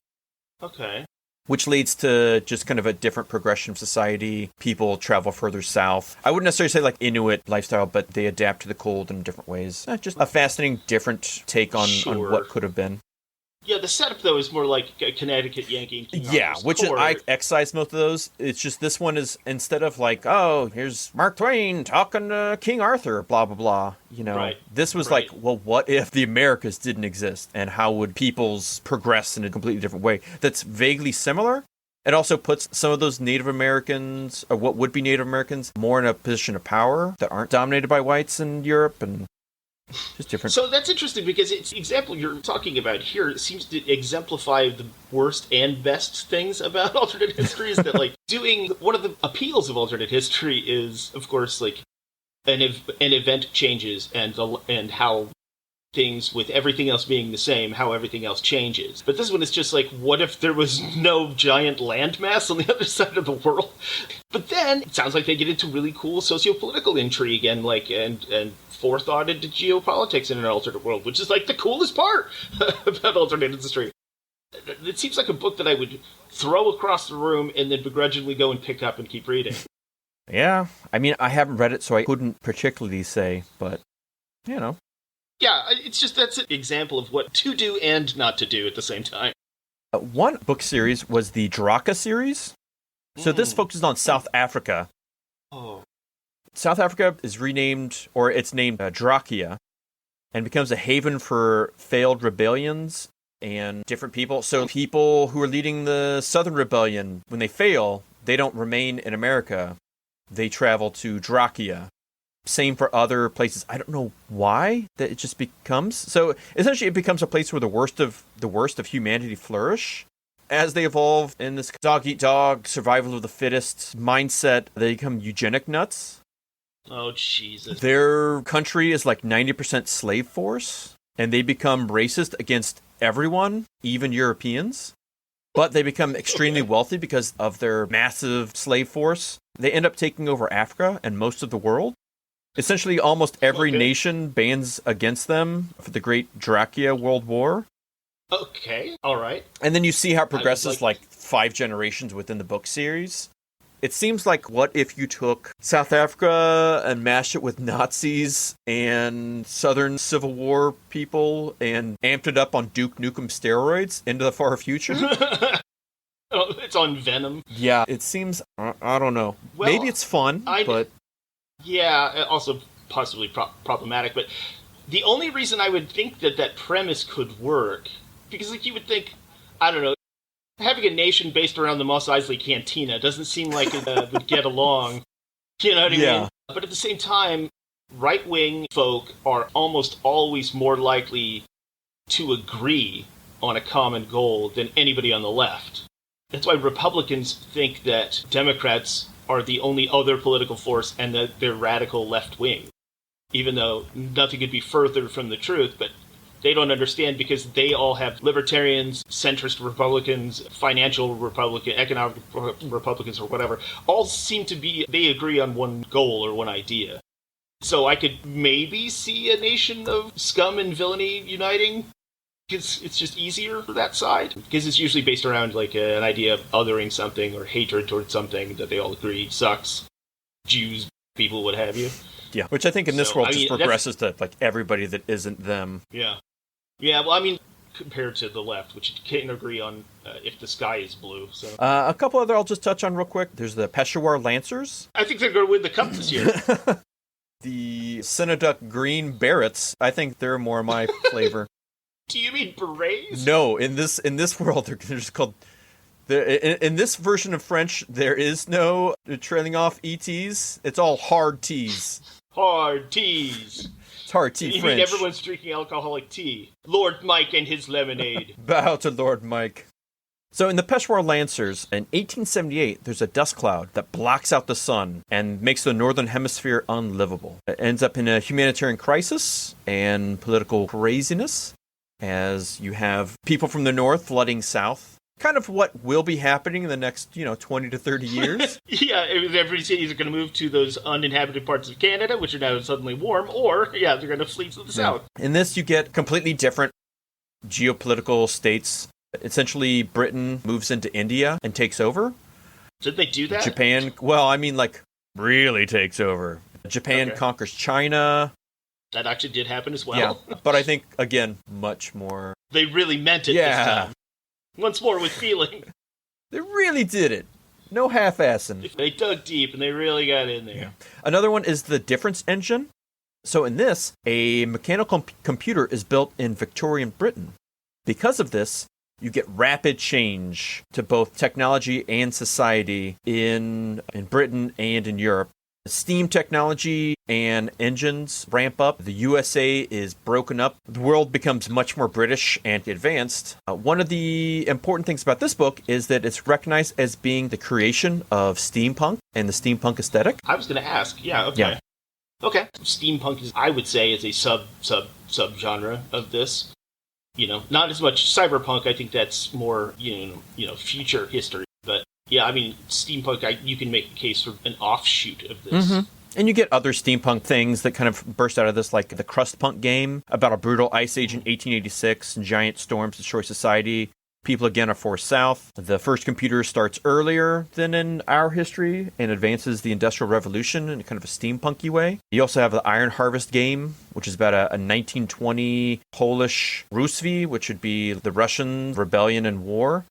Speaker 1: Okay.
Speaker 5: Which leads to just kind of a different progression of society. People travel further south. I wouldn't necessarily say like Inuit lifestyle, but they adapt to the cold in different ways. Just a fascinating, different take on what could have been.
Speaker 1: Yeah, the setup, though, is more like Connecticut Yankee. And King Arthur's
Speaker 5: which
Speaker 1: Court.
Speaker 5: I excise most of those. It's just this one is, instead of like, oh, here's Mark Twain talking to King Arthur, blah, blah, blah. You know,
Speaker 1: Right.
Speaker 5: This was like, well, what if the Americas didn't exist? And how would peoples progress in a completely different way? That's vaguely similar. It also puts some of those Native Americans, or what would be Native Americans, more in a position of power that aren't dominated by whites in Europe and just different.
Speaker 1: So that's interesting because it's the example you're talking about here. It seems to exemplify the worst and best things about alternate history. Is that like doing one of the appeals of alternate history is, of course, like an event changes and how things with everything else being the same, how everything else changes. But this one is just like, what if there was no giant landmass on the other side of the world? But then it sounds like they get into really cool socio-political intrigue and forethought into geopolitics in an alternate world, which is like the coolest part about alternate history. It seems like a book that I would throw across the room and then begrudgingly go and pick up and keep reading.
Speaker 5: Yeah, I mean, I haven't read it, so I couldn't particularly say, but, you know.
Speaker 1: Yeah, it's just that's an example of what to do and not to do at the same time.
Speaker 5: One book series was the Draka series. So this focused on South Africa.
Speaker 1: Oh.
Speaker 5: South Africa is renamed, or it's named Drakia, and becomes a haven for failed rebellions and different people. So people who are leading the Southern Rebellion, when they fail, they don't remain in America. They travel to Drakia. Same for other places. I don't know why that it just becomes. So essentially it becomes a place where the worst of humanity flourish. As they evolve in this dog-eat-dog, survival of the fittest mindset, they become eugenic nuts.
Speaker 1: Oh, Jesus.
Speaker 5: Their country is like 90% slave force, and they become racist against everyone, even Europeans. But they become extremely wealthy because of their massive slave force. They end up taking over Africa and most of the world. Essentially, almost every nation bands against them for the Great Drakia World War.
Speaker 1: Okay, all right.
Speaker 5: And then you see how it progresses like 5 generations within the book series. It seems like what if you took South Africa and mashed it with Nazis and Southern Civil War people and amped it up on Duke Nukem steroids into the far future?
Speaker 1: Oh, it's on Venom.
Speaker 5: Yeah, it seems, I don't know.
Speaker 1: Well,
Speaker 5: maybe it's fun, but...
Speaker 1: Yeah, also possibly problematic, but the only reason I would think that premise could work, because like you would think, I don't know, having a nation based around the Mos Eisley Cantina doesn't seem like it would get along, you know what I mean? But at the same time, right-wing folk are almost always more likely to agree on a common goal than anybody on the left. That's why Republicans think that Democrats are the only other political force and that they're radical left-wing. Even though nothing could be further from the truth, but they don't understand because they all have libertarians, centrist Republicans, financial Republican, economic Republicans, or whatever, all seem to be, they agree on one goal or one idea. So I could maybe see a nation of scum and villainy uniting. It's just easier for that side, because it's usually based around like an idea of othering something or hatred towards something that they all agree sucks. Jews, people, what have you.
Speaker 5: Yeah, which I think in this world just progresses to like everybody that isn't them.
Speaker 1: Yeah. Yeah, well, I mean, compared to the left, which you can't agree on if the sky is blue. So
Speaker 5: a couple other I'll just touch on real quick. There's the Peshawar Lancers.
Speaker 1: I think they're going to win the cup this year.
Speaker 5: The Cineduc Green Barretts. I think they're more my flavor.
Speaker 1: Do you mean berets?
Speaker 5: No, in this world, they're just called... In this version of French, there is no trailing off ETs. It's all hard teas.
Speaker 1: Hard teas.
Speaker 5: It's hard tea French.
Speaker 1: You mean everyone's drinking alcoholic tea. Lord Mike and his lemonade.
Speaker 5: Bow to Lord Mike. So in the Peshawar Lancers, in 1878, there's a dust cloud that blocks out the sun and makes the northern hemisphere unlivable. It ends up in a humanitarian crisis and political craziness, as you have people from the north flooding south. Kind of what will be happening in the next, 20 to 30 years.
Speaker 1: Yeah, every city is going to move to those uninhabited parts of Canada, which are now suddenly warm, or, they're going to flee to the south.
Speaker 5: In this, you get completely different geopolitical states. Essentially, Britain moves into India and takes over.
Speaker 1: Did they do that?
Speaker 5: Japan, really takes over. Japan conquers China.
Speaker 1: That actually did happen as well.
Speaker 5: Yeah, but I think, again, much more...
Speaker 1: They really meant it this time. Once more with feeling.
Speaker 5: They really did it. No half-assing.
Speaker 1: They dug deep and they really got in there.
Speaker 5: Yeah. Another one is the difference engine. So in this, a mechanical computer is built in Victorian Britain. Because of this, you get rapid change to both technology and society in Britain and in Europe. Steam technology and engines ramp up. The USA is broken up. The world becomes much more British and advanced. One of the important things about this book is that it's recognized as being the creation of steampunk and the steampunk aesthetic.
Speaker 1: I was going to ask. Yeah, okay.
Speaker 5: Yeah.
Speaker 1: Okay. Steampunk is, I would say, is a sub subgenre of this. Not as much cyberpunk. I think that's more, future history. But yeah, I mean, steampunk, you can make a case for an offshoot of this.
Speaker 5: Mm-hmm. And you get other steampunk things that kind of burst out of this, like the Crustpunk game about a brutal ice age in 1886, giant storms destroy society. People again are forced south. The first computer starts earlier than in our history and advances the Industrial Revolution in kind of a steampunky way. You also have the Iron Harvest game, which is about a 1920 Polish Rusvi, which would be the Russian rebellion and war.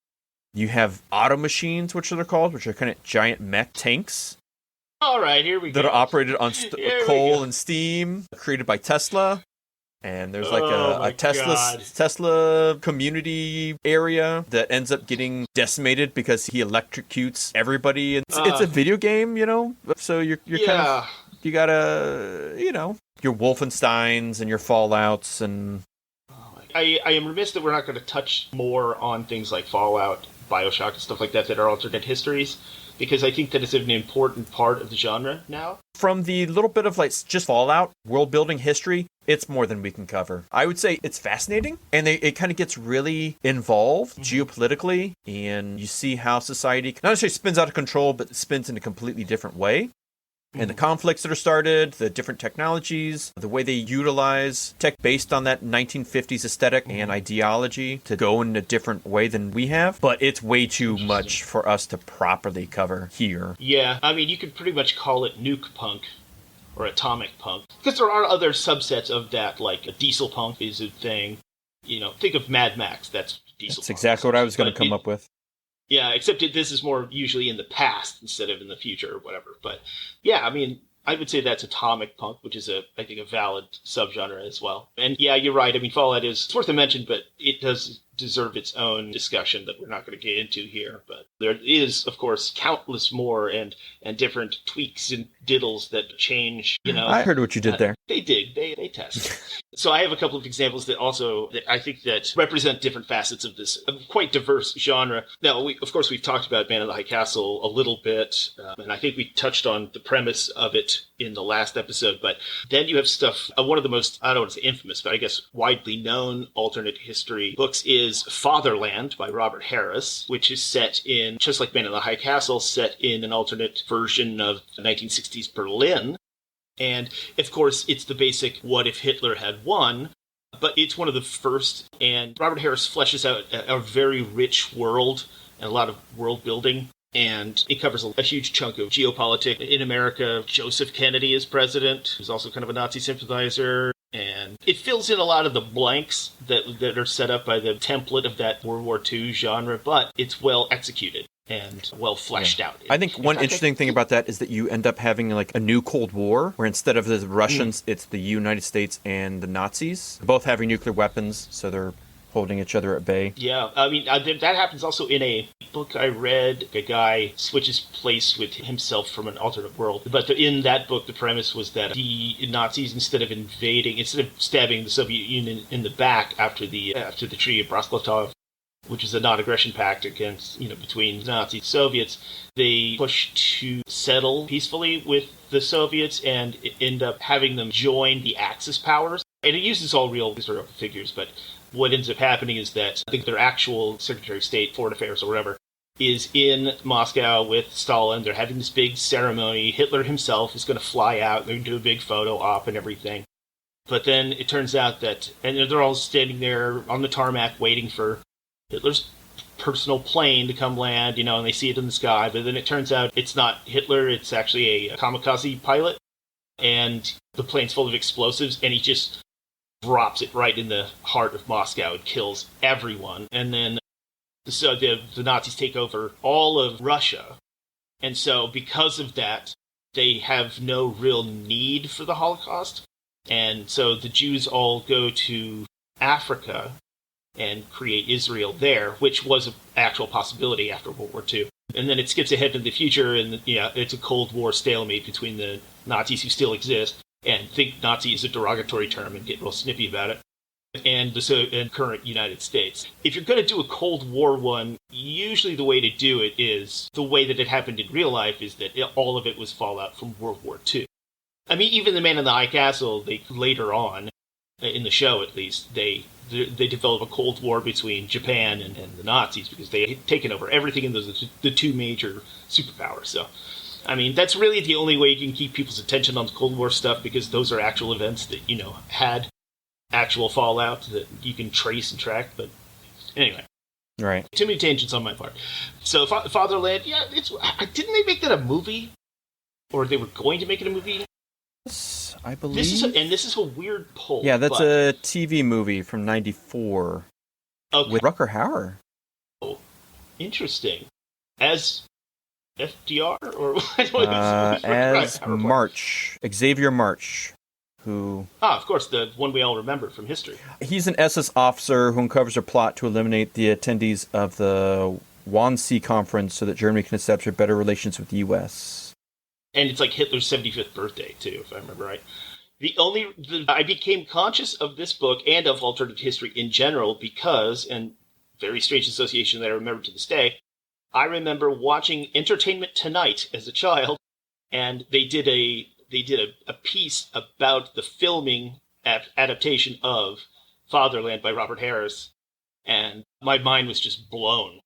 Speaker 5: You have auto machines, which they're called, which are kind of giant mech tanks.
Speaker 1: All right, here we go.
Speaker 5: That are operated on coal and steam, created by Tesla. And there's like a Tesla community area that ends up getting decimated because he electrocutes everybody. It's a video game, So you're kind of, you gotta, your Wolfensteins and your Fallouts and.
Speaker 1: I am remiss that we're not going to touch more on things like Fallout, BioShock, and stuff like that are alternate histories, because I think that it's an important part of the genre now.
Speaker 5: From the little bit of like just Fallout, world-building history, it's more than we can cover. I would say it's fascinating, and it kind of gets really involved geopolitically, and you see how society not necessarily spins out of control, but spins in a completely different way. And the conflicts that are started, the different technologies, the way they utilize tech based on that 1950s aesthetic and ideology to go in a different way than we have. But it's way too much for us to properly cover here.
Speaker 1: Yeah, I mean, you could pretty much call it nuke punk or atomic punk. Because there are other subsets of that, like a diesel punk is a thing. Think of Mad Max, that's diesel punk.
Speaker 5: That's exactly what I was going to come up with.
Speaker 1: Yeah, except this is more usually in the past instead of in the future or whatever. But yeah, I mean, I would say that's atomic punk, which is I think a valid subgenre as well. And yeah, you're right. I mean, Fallout it's worth a mention, but it does deserve its own discussion that we're not going to get into here. But there is, of course, countless more and different tweaks and diddles that change,
Speaker 5: I heard what you did there.
Speaker 1: They dig. They test. So I have a couple of examples that I think that represent different facets of this quite diverse genre. Now, we've talked about Man in the High Castle a little bit, and I think we touched on the premise of it in the last episode. But then you have stuff, one of the most, I don't want to say infamous, but I guess widely known alternate history books is Fatherland by Robert Harris, which is set in, just like Man in the High Castle, set in an alternate version of 1960s Berlin. And, of course, it's the basic what if Hitler had won, but it's one of the first, and Robert Harris fleshes out a very rich world and a lot of world building, and it covers a huge chunk of geopolitics. In America, Joseph Kennedy is president, who's also kind of a Nazi sympathizer, and it fills in a lot of the blanks that are set up by the template of that World War II genre, but it's well executed and well fleshed out.
Speaker 5: I think one interesting thing about that is that you end up having like a new Cold War, where instead of the Russians, it's the United States and the Nazis, both having nuclear weapons, so they're holding each other at bay.
Speaker 1: Yeah, I mean, that happens also in a book I read. A guy switches place with himself from an alternate world. But in that book, the premise was that the Nazis, instead of stabbing the Soviet Union in the back after the Treaty of Brest-Litovsk, which is a non-aggression pact against, between Nazi and Soviets, they push to settle peacefully with the Soviets and end up having them join the Axis powers. And it uses all real historical figures, but what ends up happening is that I think their actual Secretary of State, Foreign Affairs or whatever, is in Moscow with Stalin. They're having this big ceremony. Hitler himself is going to fly out. They're going to do a big photo op and everything. But then it turns out that, and they're all standing there on the tarmac waiting for Hitler's personal plane to come land, and they see it in the sky. But then it turns out it's not Hitler. It's actually a kamikaze pilot. And the plane's full of explosives, and he just drops it right in the heart of Moscow and kills everyone. And then the Nazis take over all of Russia. And so because of that, they have no real need for the Holocaust. And so the Jews all go to Africa and create Israel there, which was an actual possibility after World War II. And then it skips ahead to the future, and it's a Cold War stalemate between the Nazis who still exist and think Nazi is a derogatory term and get real snippy about it, and the current United States. If you're going to do a Cold War one, usually the way to do it is the way that it happened in real life, is that all of it was fallout from World War II. I mean, even the Man in the High Castle, later on, in the show at least, they develop a Cold War between Japan and the Nazis because they had taken over everything, and those are the two major superpowers. So, I mean, that's really the only way you can keep people's attention on the Cold War stuff, because those are actual events that, had actual fallout that you can trace and track. But anyway.
Speaker 5: Right.
Speaker 1: Too many tangents on my part. So, Fatherland, yeah, didn't they make that a movie? Or they were going to make it a movie?
Speaker 5: Yes, I believe.
Speaker 1: This is a weird poll.
Speaker 5: Yeah, that's a TV movie from '94 with Rutger Hauer.
Speaker 1: Oh, interesting. As FDR or
Speaker 5: as March, Xavier March, who
Speaker 1: of course, the one we all remember from history.
Speaker 5: He's an SS officer who uncovers a plot to eliminate the attendees of the Wannsee Conference so that Germany can establish better relations with the U.S.
Speaker 1: And it's like Hitler's 75th birthday, too, if I remember right. I became conscious of this book and of alternative history in general because, and very strange association that I remember to this day, I remember watching Entertainment Tonight as a child, and they did a piece about the filming adaptation of Fatherland by Robert Harris, and my mind was just blown.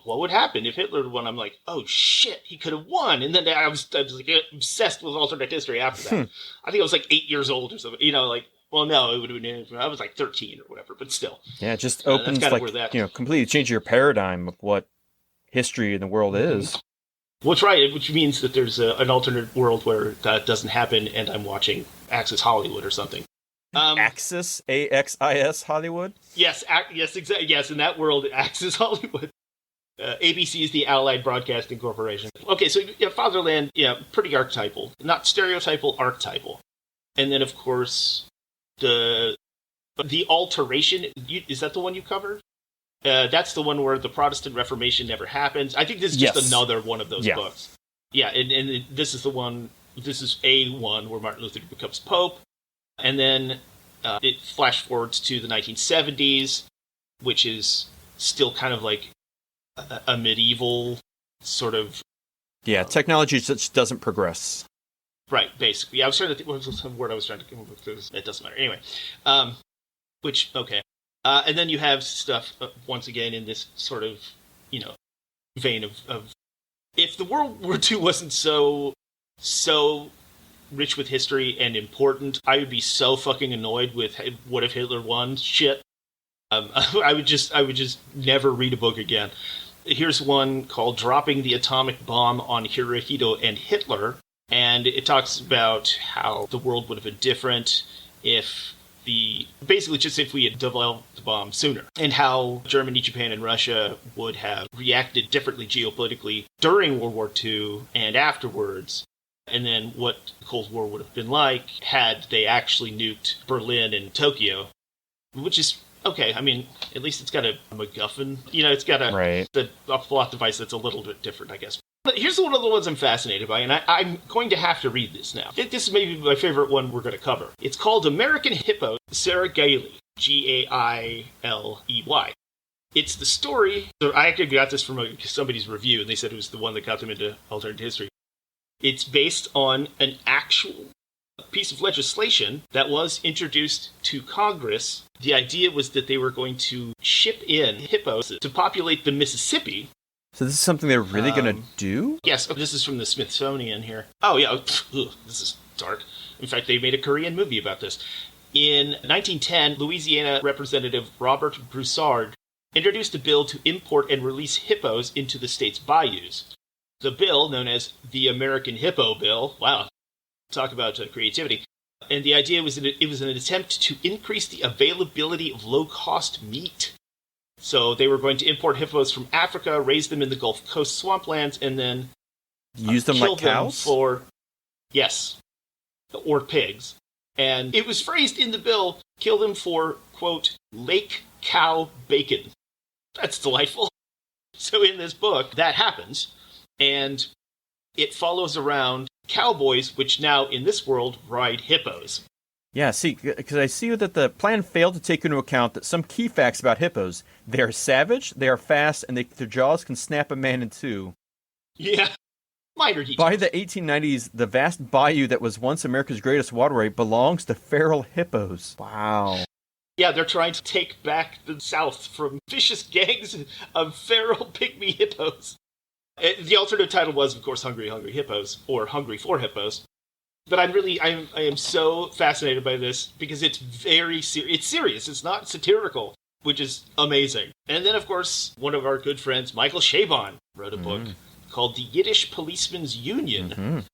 Speaker 1: What would happen if Hitler won? I'm like, oh shit, he could have won. And then I was like obsessed with alternate history after that. I think I was like 8 years old or something. Well, no, it would have been, I was like 13 or whatever, but still.
Speaker 5: Yeah, it just opens completely change your paradigm of what history in the world is.
Speaker 1: Well, that's right, which means that there's an alternate world where that doesn't happen and I'm watching Access Hollywood or something.
Speaker 5: Axis, AXIS Hollywood?
Speaker 1: Yes, exactly. Yes, in that world, Axis Hollywood. ABC is the Allied Broadcasting Corporation. Okay, so Fatherland, pretty archetypal. Not stereotypal, archetypal. And then, of course, the alteration, is that the one you covered? That's the one where the Protestant Reformation never happens. I think this is just another one of those books. Yeah, and this is this is a one where Martin Luther becomes Pope. And then it flash forwards to the 1970s, which is still kind of like a medieval sort of...
Speaker 5: Yeah, technology just doesn't progress.
Speaker 1: Right, basically. I was trying to think what was the word I was trying to come up with. It doesn't matter. Anyway, okay. And then you have stuff, once again, in this sort of, vein of... If the World War II wasn't so rich with history and important, I would be so fucking annoyed with what if Hitler won shit. I would just never read a book again. Here's one called Dropping the Atomic Bomb on Hirohito and Hitler, and it talks about how the world would have been different if we had developed the bomb sooner, and how Germany, Japan, and Russia would have reacted differently geopolitically during World War II and afterwards. And then what the Cold War would have been like had they actually nuked Berlin and Tokyo, which is, okay, I mean, at least it's got a MacGuffin. It's got a plot device that's a little bit different, I guess. But here's one of the ones I'm fascinated by, and I'm going to have to read this now. This is maybe my favorite one we're going to cover. It's called American Hippo, Sarah Gailey, Gailey. It's the story... I actually got this from somebody's review, and they said it was the one that got them into alternate history. It's based on an actual piece of legislation that was introduced to Congress. The idea was that they were going to ship in hippos to populate the Mississippi.
Speaker 5: So this is something they're really going to do?
Speaker 1: Yes, this is from the Smithsonian here. Oh, yeah. Ugh, this is dark. In fact, they made a Korean movie about this. In 1910, Louisiana Representative Robert Broussard introduced a bill to import and release hippos into the state's bayous. The bill, known as the American Hippo Bill, wow, talk about creativity, and the idea was that it was an attempt to increase the availability of low-cost meat. So they were going to import hippos from Africa, raise them in the Gulf Coast swamplands, and then
Speaker 5: use them like cows?
Speaker 1: Yes, or pigs. And it was phrased in the bill, kill them for, quote, lake cow bacon. That's delightful. So in this book, that happens. And it follows around cowboys, which now, in this world, ride hippos.
Speaker 5: Yeah, see, because I see that the plan failed to take into account that some key facts about hippos. They are savage, they are fast, and their jaws can snap a man in two.
Speaker 1: Yeah. Minor details.
Speaker 5: By the 1890s, the vast bayou that was once America's greatest waterway belongs to feral hippos. Wow.
Speaker 1: Yeah, they're trying to take back the South from vicious gangs of feral pygmy hippos. The alternative title was, of course, Hungry, Hungry Hippos, or Hungry for Hippos. But I am so fascinated by this because it's very serious. It's serious. It's not satirical, which is amazing. And then, of course, one of our good friends, Michael Chabon, wrote a book called The Yiddish Policeman's Union,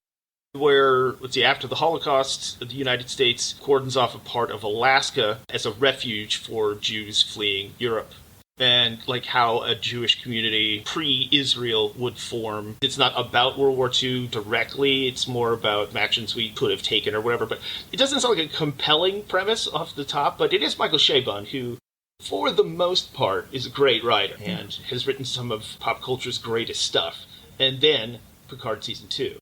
Speaker 1: where, after the Holocaust, the United States cordons off a part of Alaska as a refuge for Jews fleeing Europe. And, how a Jewish community pre-Israel would form. It's not about World War II directly, it's more about actions we could have taken or whatever, but it doesn't sound like a compelling premise off the top, but it is Michael Chabon, who, for the most part, is a great writer and has written some of pop culture's greatest stuff. And then Picard Season 2.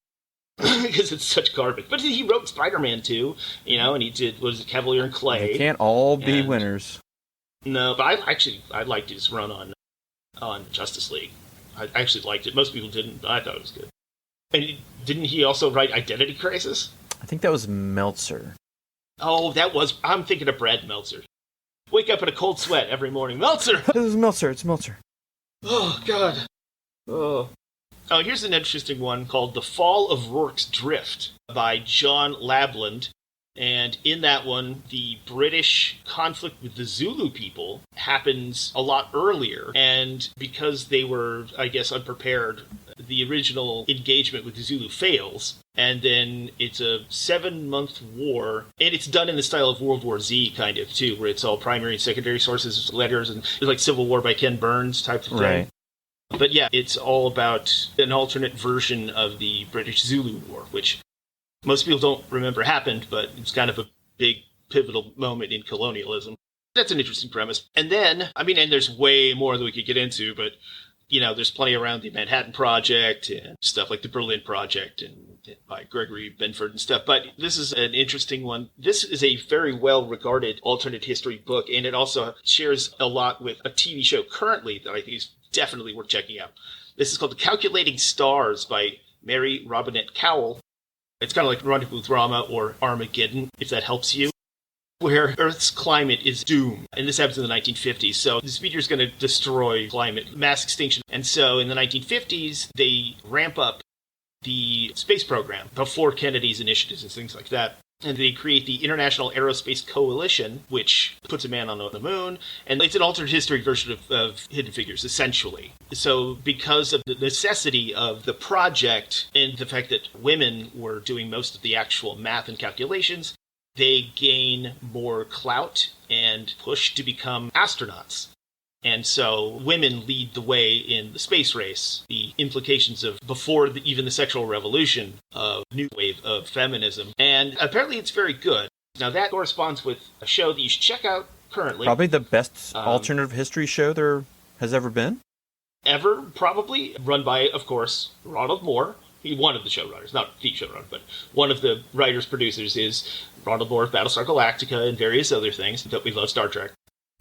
Speaker 1: Because it's such garbage. But he wrote Spider-Man 2, and he did, Cavalier and Clay.
Speaker 5: They can't all be winners.
Speaker 1: No, but I liked his run on Justice League. I actually liked it. Most people didn't, but I thought it was good. And didn't he also write Identity Crisis?
Speaker 5: I think that was Meltzer.
Speaker 1: Oh, I'm thinking of Brad Meltzer. Wake up in a cold sweat every morning. Meltzer!
Speaker 5: This is Meltzer, it's Meltzer.
Speaker 1: Oh, God. Oh, here's an interesting one called The Fall of Rorke's Drift by John Labland. And in that one, the British conflict with the Zulu people happens a lot earlier. And because they were, I guess, unprepared, the original engagement with the Zulu fails. And then it's a 7-month war. And it's done in the style of World War Z, kind of, too, where it's all primary and secondary sources, letters, and it's like Civil War by Ken Burns type of thing.
Speaker 5: Right.
Speaker 1: But yeah, it's all about an alternate version of the British Zulu War, which most people don't remember happened, but it's kind of a big pivotal moment in colonialism. That's an interesting premise. And then, and there's way more that we could get into, but, there's plenty around the Manhattan Project and stuff like the Berlin Project and by Gregory Benford and stuff. But this is an interesting one. This is a very well-regarded alternate history book, and it also shares a lot with a TV show currently that I think is definitely worth checking out. This is called The Calculating Stars by Mary Robinette Cowell. It's kind of like Rendezvous with Rama or Armageddon, if that helps you, where Earth's climate is doomed. And this happens in the 1950s. So this meteor is going to destroy climate, mass extinction. And so in the 1950s, they ramp up the space program before Kennedy's initiatives and things like that. And they create the International Aerospace Coalition, which puts a man on the moon. And it's an alternate history version of Hidden Figures, essentially. So because of the necessity of the project and the fact that women were doing most of the actual math and calculations, they gain more clout and push to become astronauts. And so women lead the way in the space race. The implications of, before even the sexual revolution, of new wave of feminism. And apparently it's very good. Now that corresponds with a show that you should check out currently.
Speaker 5: Probably the best alternative history show there has ever been.
Speaker 1: Ever, probably. Run by, of course, Ronald Moore. One of the showrunners, not the showrunner, but one of the writers-producers is Ronald Moore of Battlestar Galactica and various other things that we love Star Trek.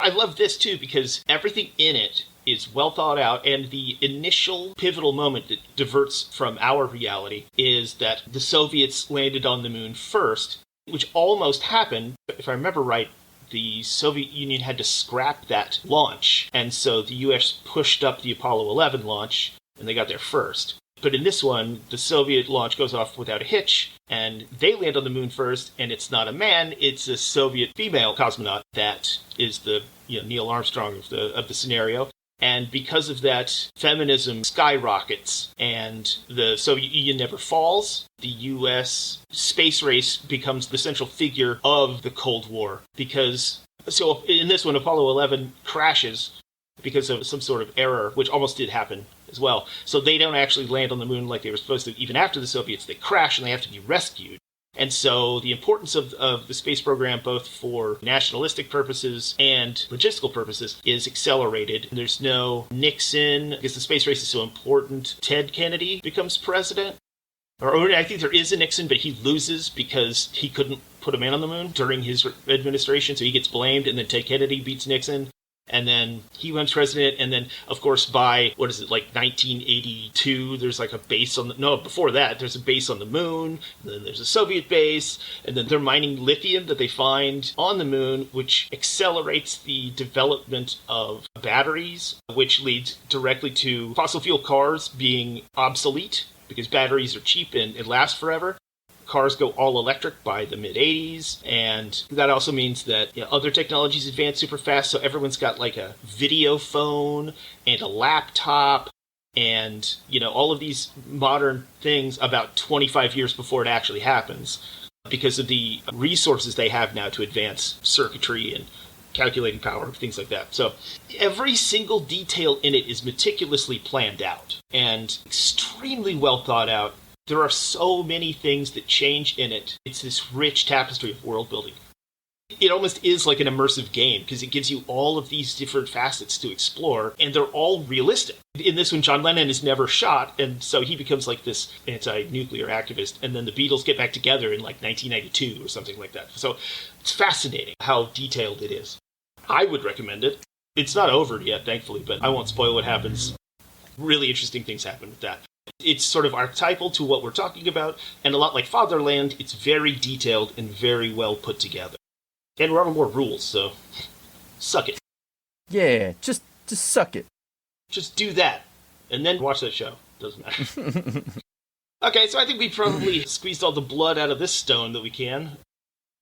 Speaker 1: I love this, too, because everything in it is well thought out, and the initial pivotal moment that diverts from our reality is that the Soviets landed on the moon first, which almost happened. If I remember right, the Soviet Union had to scrap that launch, and so the U.S. pushed up the Apollo 11 launch, and they got there first. But in this one, the Soviet launch goes off without a hitch, and they land on the moon first, and it's not a man, it's a Soviet female cosmonaut that is the Neil Armstrong of the scenario. And because of that, feminism skyrockets, and the Soviet Union never falls. The U.S. space race becomes the central figure of the Cold War. So in this one, Apollo 11 crashes because of some sort of error, which almost did happen as well. So they don't actually land on the moon like they were supposed to. Even after the Soviets, they crash and they have to be rescued. And so the importance of the space program, both for nationalistic purposes and logistical purposes, is accelerated. There's no Nixon, because the space race is so important. Ted Kennedy becomes president. Or I think there is a Nixon, but he loses because he couldn't put a man on the moon during his administration, so he gets blamed, and then Ted Kennedy beats Nixon. And then he becomes president, and then, of course, by, 1982, there's like a base on the... No, before that, there's a base on the moon, and then there's a Soviet base, and then they're mining lithium that they find on the moon, which accelerates the development of batteries, which leads directly to fossil fuel cars being obsolete, because batteries are cheap and last forever. Cars go all electric by the mid-'80s, and that also means that other technologies advance super fast, so everyone's got like a video phone and a laptop and, all of these modern things about 25 years before it actually happens because of the resources they have now to advance circuitry and calculating power, things like that. So every single detail in it is meticulously planned out and extremely well thought out. There are so many things that change in it. It's this rich tapestry of world building. It almost is like an immersive game because it gives you all of these different facets to explore, and they're all realistic. In this one, John Lennon is never shot, and so he becomes like this anti-nuclear activist, and then the Beatles get back together in like 1992 or something like that. So it's fascinating how detailed it is. I would recommend it. It's not over yet, thankfully, but I won't spoil what happens. Really interesting things happen with that. It's sort of archetypal to what we're talking about, and a lot like Fatherland, it's very detailed and very well put together. And we're on more rules, so suck it.
Speaker 5: Yeah, just suck it.
Speaker 1: Just do that, and then watch that show. Doesn't matter. Okay, so I think we probably squeezed all the blood out of this stone that we can.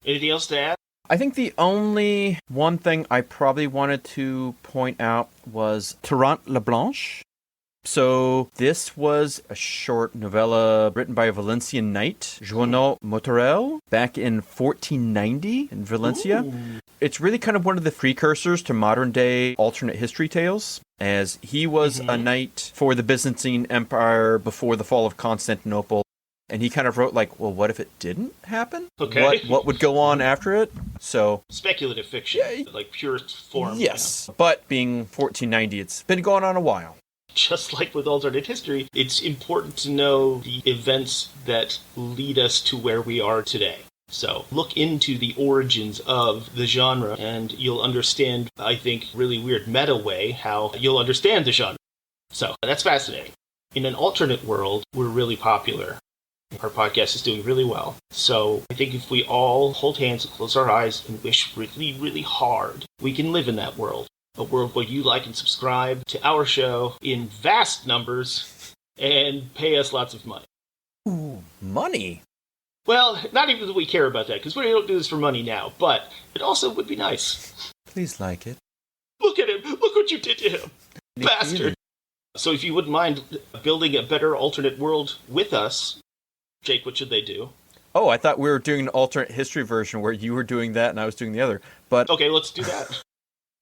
Speaker 1: Anything else to add?
Speaker 5: I think the only one thing I probably wanted to point out was Tarrant La Blanche. So this was a short novella written by a Valencian knight, Joanot Motorel, back in 1490 in Valencia. Ooh. It's really kind of one of the precursors to modern-day alternate history tales, as he was a knight for the Byzantine Empire before the fall of Constantinople. And he kind of wrote like, well, what if it didn't happen?
Speaker 1: Okay.
Speaker 5: What would go on after it? So
Speaker 1: speculative fiction, like purest form.
Speaker 5: Yes, but being 1490, it's been going on a while.
Speaker 1: Just like with alternate history, it's important to know the events that lead us to where we are today. So look into the origins of the genre, and you'll understand, I think, really weird meta way how you'll understand the genre. So that's fascinating. In an alternate world, we're really popular. Our podcast is doing really well. So I think if we all hold hands and close our eyes and wish really, really hard, we can live in that world. A world where you like and subscribe to our show in vast numbers and pay us lots of money.
Speaker 5: Ooh, money?
Speaker 1: Well, not even that we care about that, because we don't do this for money now, but it also would be nice.
Speaker 5: Please like it.
Speaker 1: Look at him! Look what you did to him! Bastard! So if you wouldn't mind building a better alternate world with us, Jake, what should they do?
Speaker 5: Oh, I thought we were doing an alternate history version where you were doing that and I was doing the other. But
Speaker 1: okay, let's do that.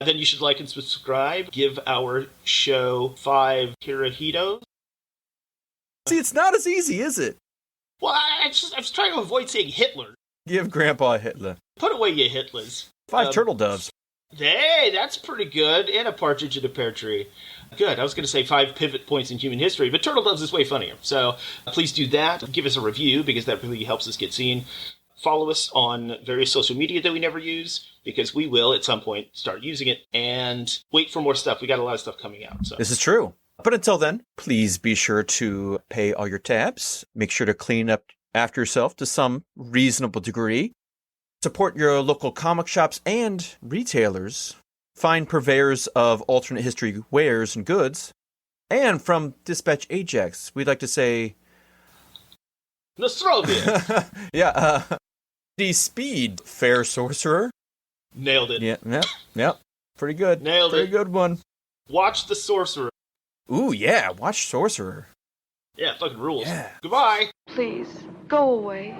Speaker 1: Then you should like and subscribe. Give our show 5 Hirohitos.
Speaker 5: See, it's not as easy, is it?
Speaker 1: Well, I was trying to avoid saying Hitler.
Speaker 5: Give Grandpa Hitler.
Speaker 1: Put away your Hitlers.
Speaker 5: 5 Turtledoves.
Speaker 1: Hey, that's pretty good. And a partridge in a pear tree. Good. I was going to say 5 pivot points in human history, but Turtledoves is way funnier. So please do that. Give us a review, because that really helps us get seen. Follow us on various social media that we never use, because we will, at some point, start using it. And wait for more stuff. We got a lot of stuff coming out. So.
Speaker 5: This is true. But until then, please be sure to pay all your tabs. Make sure to clean up after yourself to some reasonable degree. Support your local comic shops and retailers. Find purveyors of alternate history wares and goods. And from Dispatch Ajax, we'd like to say...
Speaker 1: Nostrovia!
Speaker 5: Yeah, the speed, fair sorcerer.
Speaker 1: Nailed it.
Speaker 5: Yeah. Pretty good.
Speaker 1: Nailed it.
Speaker 5: Pretty good one.
Speaker 1: Watch The Sorcerer.
Speaker 5: Ooh, yeah, watch Sorcerer.
Speaker 1: Yeah, fucking rules.
Speaker 5: Yeah.
Speaker 1: Goodbye.
Speaker 3: Please, go away.